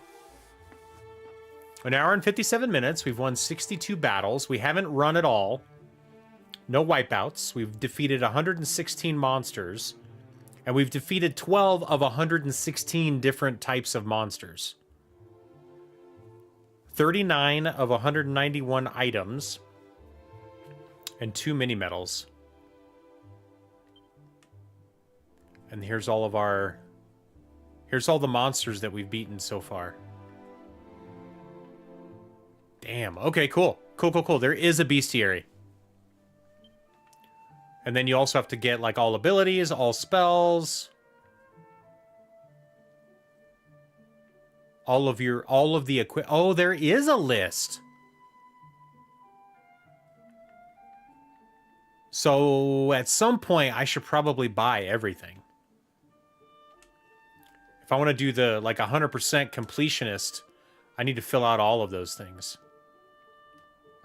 an hour and 57 minutes. We've won 62 battles. We haven't run at all. No wipeouts. We've defeated 116 monsters. And we've defeated 12 of 116 different types of monsters. 39 of 191 items. And 2 mini-medals. And here's all of our... Here's all the monsters that we've beaten so far. Damn. Okay, cool. Cool. There is a bestiary. And then you also have to get, like, all abilities, all spells. All of the equip... Oh, there is a list. So, at some point, I should probably buy everything. If I want to do the, like, 100% completionist, I need to fill out all of those things.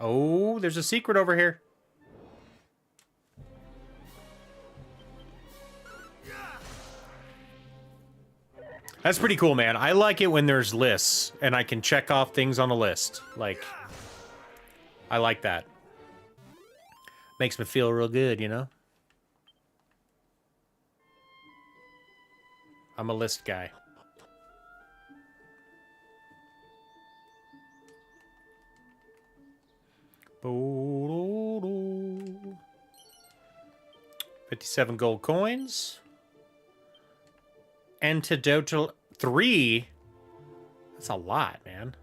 Oh, there's a secret over here. That's pretty cool, man. I like it when there's lists, and I can check off things on a list. Like, I like that. Makes me feel real good, you know? I'm a list guy. Bo-do-do. 57 gold coins. Antidotal 3. That's a lot, man.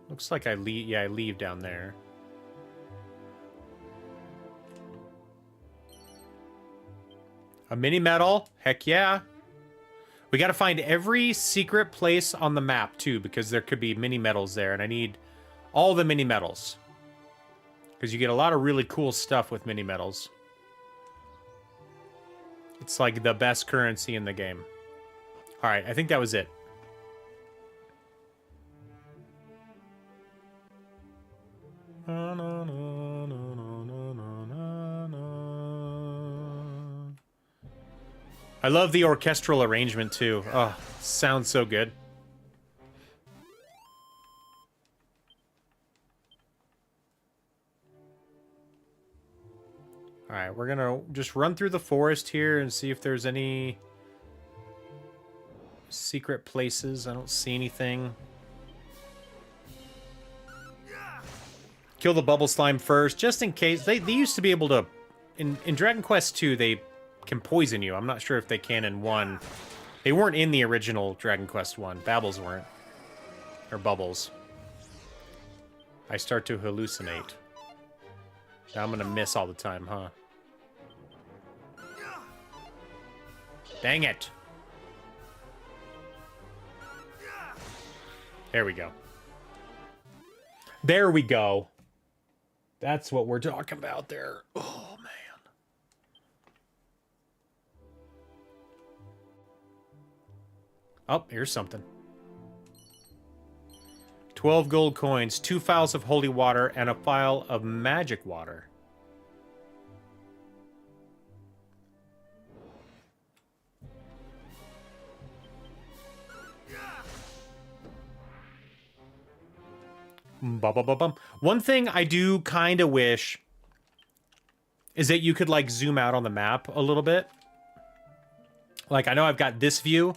Looks like I leave. Yeah, I leave down there. A mini medal? Heck yeah. We got to find every secret place on the map too, because there could be mini medals there, and I need all the mini medals. Because you get a lot of really cool stuff with mini medals. It's like the best currency in the game. Alright, I think that was it. I love the orchestral arrangement too. Oh, sounds so good. Alright, we're gonna just run through the forest here and see if there's any secret places. I don't see anything. Kill the bubble slime first, just in case. They used to be able to... In Dragon Quest 2, they can poison you. I'm not sure if they can in 1. They weren't in the original Dragon Quest 1. Babbles weren't. Or bubbles. I start to hallucinate. Now I'm gonna miss all the time, huh? Dang it! There we go. There we go. That's what we're talking about there. Oh, man. Oh, here's something. 12 gold coins, 2 vials of holy water, and a vial of magic water. Bum. One thing I do kind of wish is that you could, like, zoom out on the map a little bit. Like, I know I've got this view,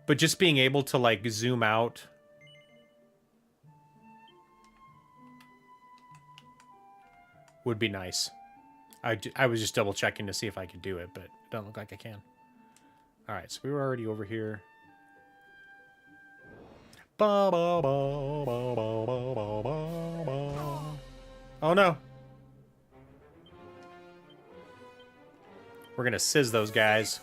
but just being able to, like, zoom out. Would be nice. I was just double checking to see if I could do it, but it doesn't look like I can. Alright, so we were already over here. Oh no. We're gonna sizz those guys.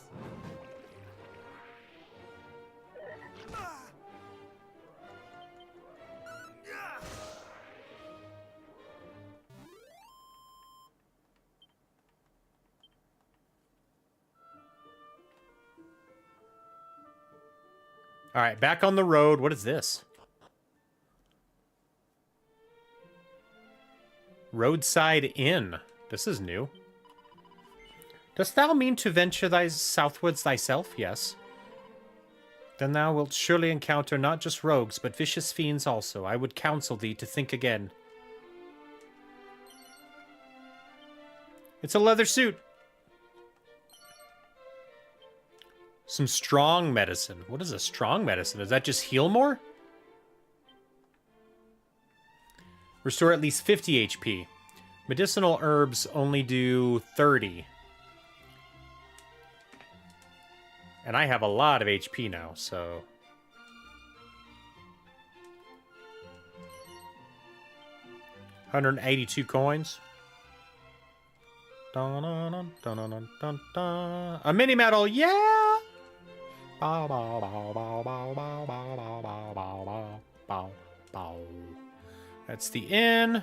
All right, back on the road. What is this? Roadside Inn. This is new. Dost thou mean to venture thy southwards thyself? Yes. Then thou wilt surely encounter not just rogues, but vicious fiends also. I would counsel thee to think again. It's a leather suit. Some strong medicine. What is a strong medicine? Does that just heal more? Restore at least 50 HP. Medicinal herbs only do 30. And I have a lot of HP now, so... $182 coins. Dun, dun, dun, dun, dun, dun, dun. A mini medal, yeah! Bow, bow, bow, bow, bow, bow, bow, bow, bow, bow, bow, bow, bow. That's the inn.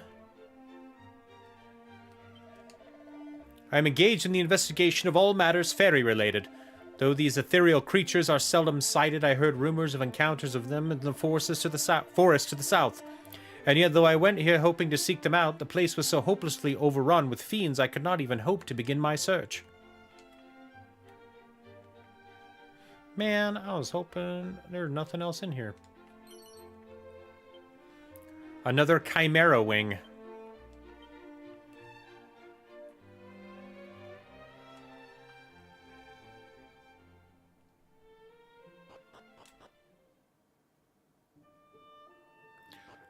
I am engaged in the investigation of all matters fairy-related. Though these ethereal creatures are seldom sighted, I heard rumors of encounters of them in the forest to the south. And yet, though I went here hoping to seek them out, the place was so hopelessly overrun with fiends I could not even hope to begin my search. Man, I was hoping there's nothing else in here. Another Chimera wing.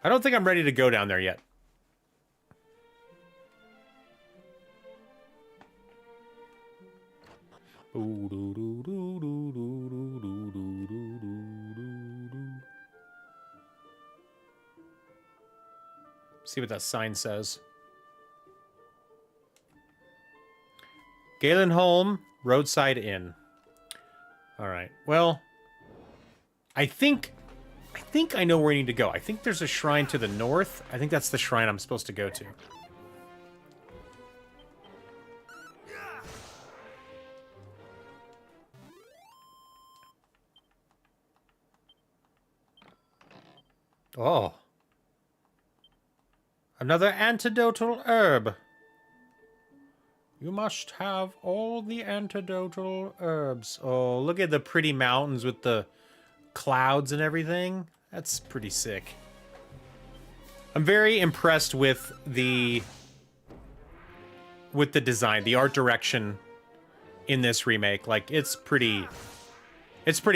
I don't think I'm ready to go down there yet. See what that sign says. Galenholm Roadside Inn. All right. Well, I think I know where I need to go. I think there's a shrine to the north. I think that's the shrine I'm supposed to go to. Oh. Another antidotal herb. You must have all the antidotal herbs. Oh, look at the pretty mountains with the clouds and everything. That's pretty sick. I'm very impressed with the design, the art direction in this remake. Like, it's pretty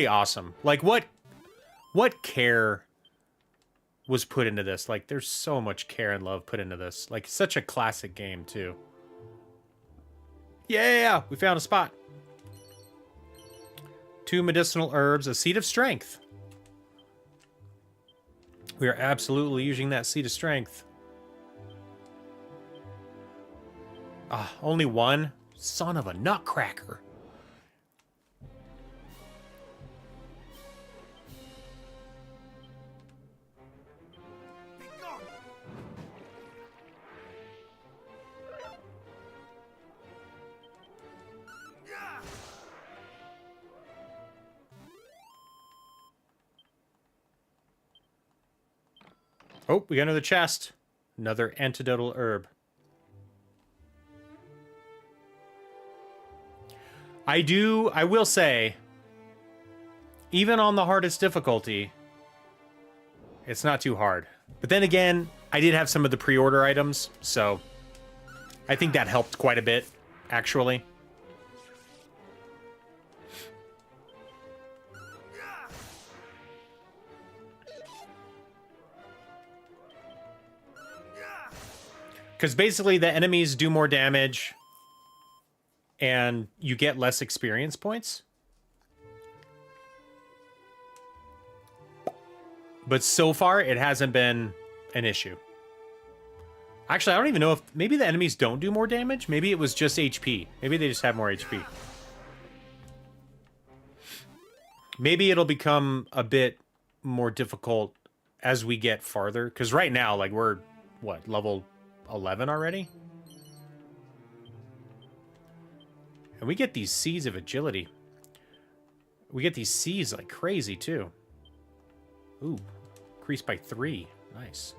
awesome. Like, what care was put into this? Like, there's so much care and love put into this. Like, such a classic game too. Yeah, we found a spot. 2 medicinal herbs, a seed of strength. We are absolutely using that seed of strength. Ah, only one? Son of a nutcracker. Oh, we got another chest. Another antidotal herb. I will say, even on the hardest difficulty, it's not too hard. But then again, I did have some of the pre-order items, so I think that helped quite a bit, actually. Because basically the enemies do more damage and you get less experience points. But so far, it hasn't been an issue. Actually, I don't even know if... Maybe the enemies don't do more damage? Maybe it was just HP. Maybe they just have more HP. Maybe it'll become a bit more difficult as we get farther. Because right now, like, we're, what, level 11 already? And we get these seeds of agility. We get these seeds like crazy, too. Ooh, increased by 3. Nice.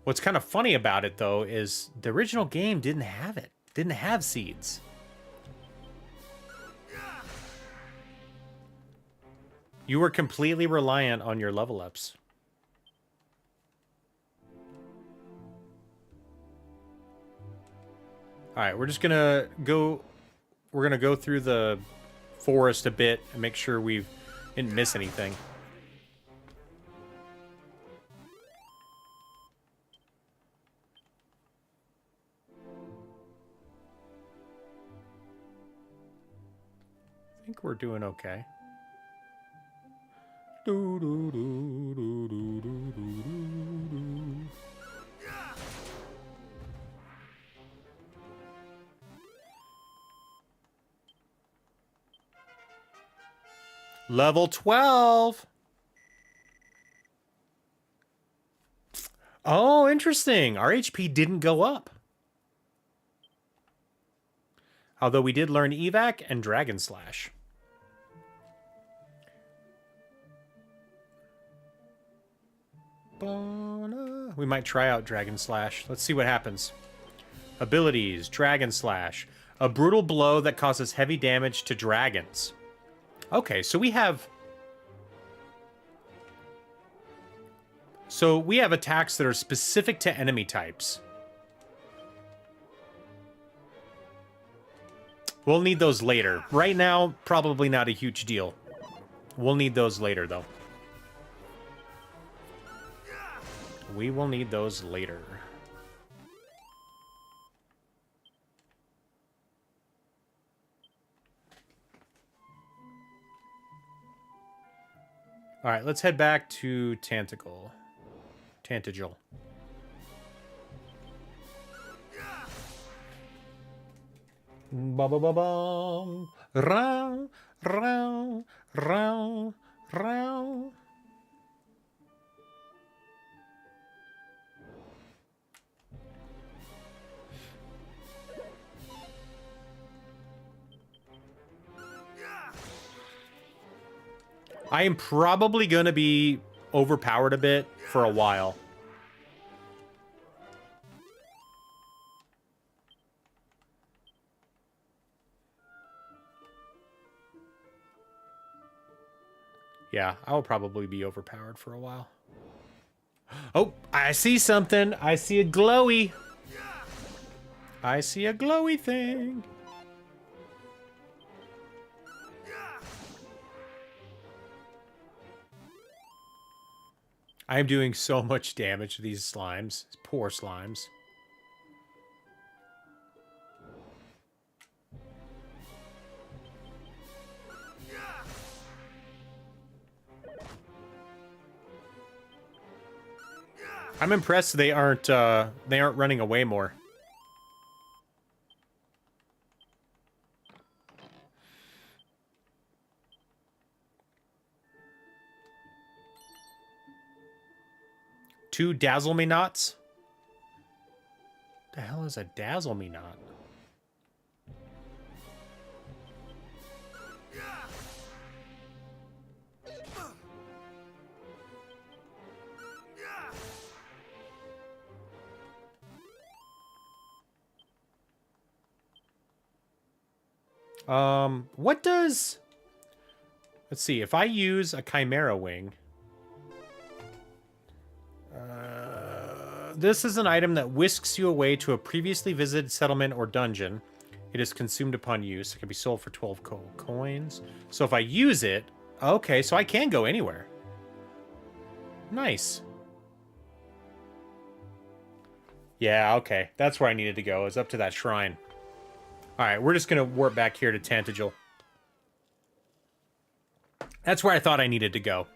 What's kind of funny about it, though, is the original game didn't have it. Didn't have seeds. You were completely reliant on your level ups. Alright, we're just gonna go... We're gonna go through the forest a bit and make sure we didn't miss anything. I think we're doing okay. Level 12. Oh, interesting. Our HP didn't go up. Although we did learn Evac and Dragon Slash. We might try out Dragon Slash. Let's see what happens. Abilities, Dragon Slash. A brutal blow that causes heavy damage to dragons. Okay, so we have... So we have attacks that are specific to enemy types. We'll need those later. Right now, probably not a huge deal. We'll need those later, though. We will need those later. All right, let's head back to Tantagel. Ba ba ba bum. Row, row, row, row. I am probably going to be overpowered a bit for a while. Yeah, I will probably be overpowered for a while. Oh, I see something. I see a glowy. I see a glowy thing. I am doing so much damage to these slimes. Poor slimes. I'm impressed they aren't running away more. Two Dazzle Me Knots? The hell is a Dazzle Me Knot? What does... Let's see, if I use a Chimera Wing... this is an item that whisks you away to a previously visited settlement or dungeon. It is consumed upon use. It can be sold for 12 coins. So if I use it... Okay, so I can go anywhere. Nice. Yeah, okay. That's where I needed to go. Is up to that shrine. Alright, we're just going to warp back here to Tantagel. That's where I thought I needed to go.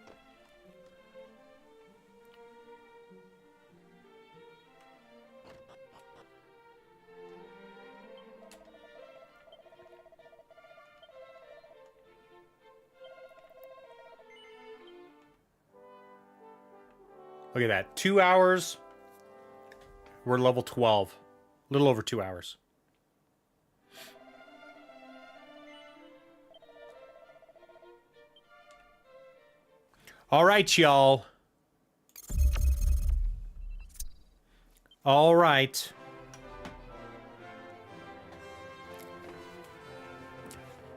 Look at that. 2 hours. We're level 12. A little over 2 hours. All right, y'all. All right.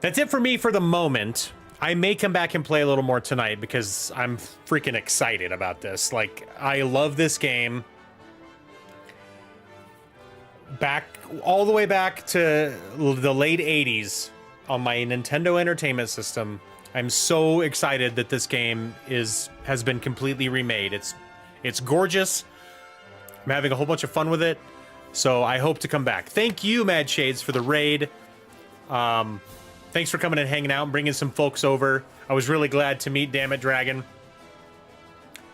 That's it for me for the moment. I may come back and play a little more tonight because I'm freaking excited about this. Like, I love this game. All the way back to the late 80s on my Nintendo Entertainment System. I'm so excited that this game has been completely remade. It's gorgeous. I'm having a whole bunch of fun with it. So I hope to come back. Thank you, Mad Shades, for the raid. Thanks for coming and hanging out and bringing some folks over. I was really glad to meet Dammit Dragon.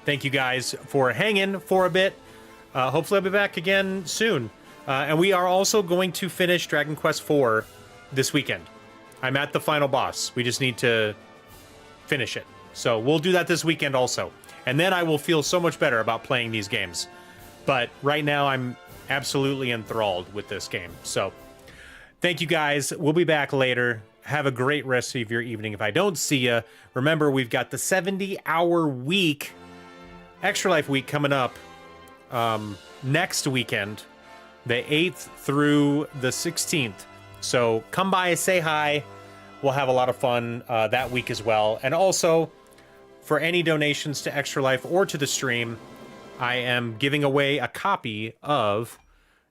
Thank you guys for hanging for a bit. Hopefully I'll be back again soon. And we are also going to finish Dragon Quest IV this weekend. I'm at the final boss. We just need to finish it. So we'll do that this weekend also. And then I will feel so much better about playing these games. But right now I'm absolutely enthralled with this game. So thank you guys. We'll be back later. Have a great rest of your evening. If I don't see you, remember we've got the 70-hour week, Extra Life week coming up next weekend, the 8th through the 16th. So come by, say hi. We'll have a lot of fun that week as well. And also, for any donations to Extra Life or to the stream, I am giving away a copy of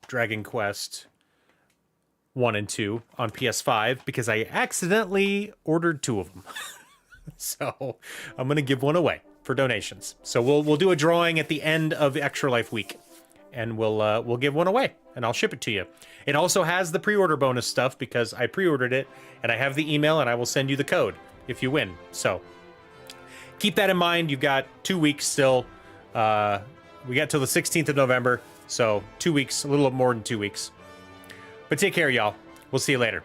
Dragon Quest 1 and 2 on PS5 because I accidentally ordered 2 of them. So I'm going to give one away for donations. So we'll do a drawing at the end of Extra Life week, and we'll give one away, and I'll ship it to you. It also has the pre-order bonus stuff because I pre-ordered it, and I have the email, and I will send you the code if you win. So keep that in mind. You've got 2 weeks still. We got till the 16th of November, so 2 weeks, a little more than 2 weeks. But take care, y'all. We'll see you later.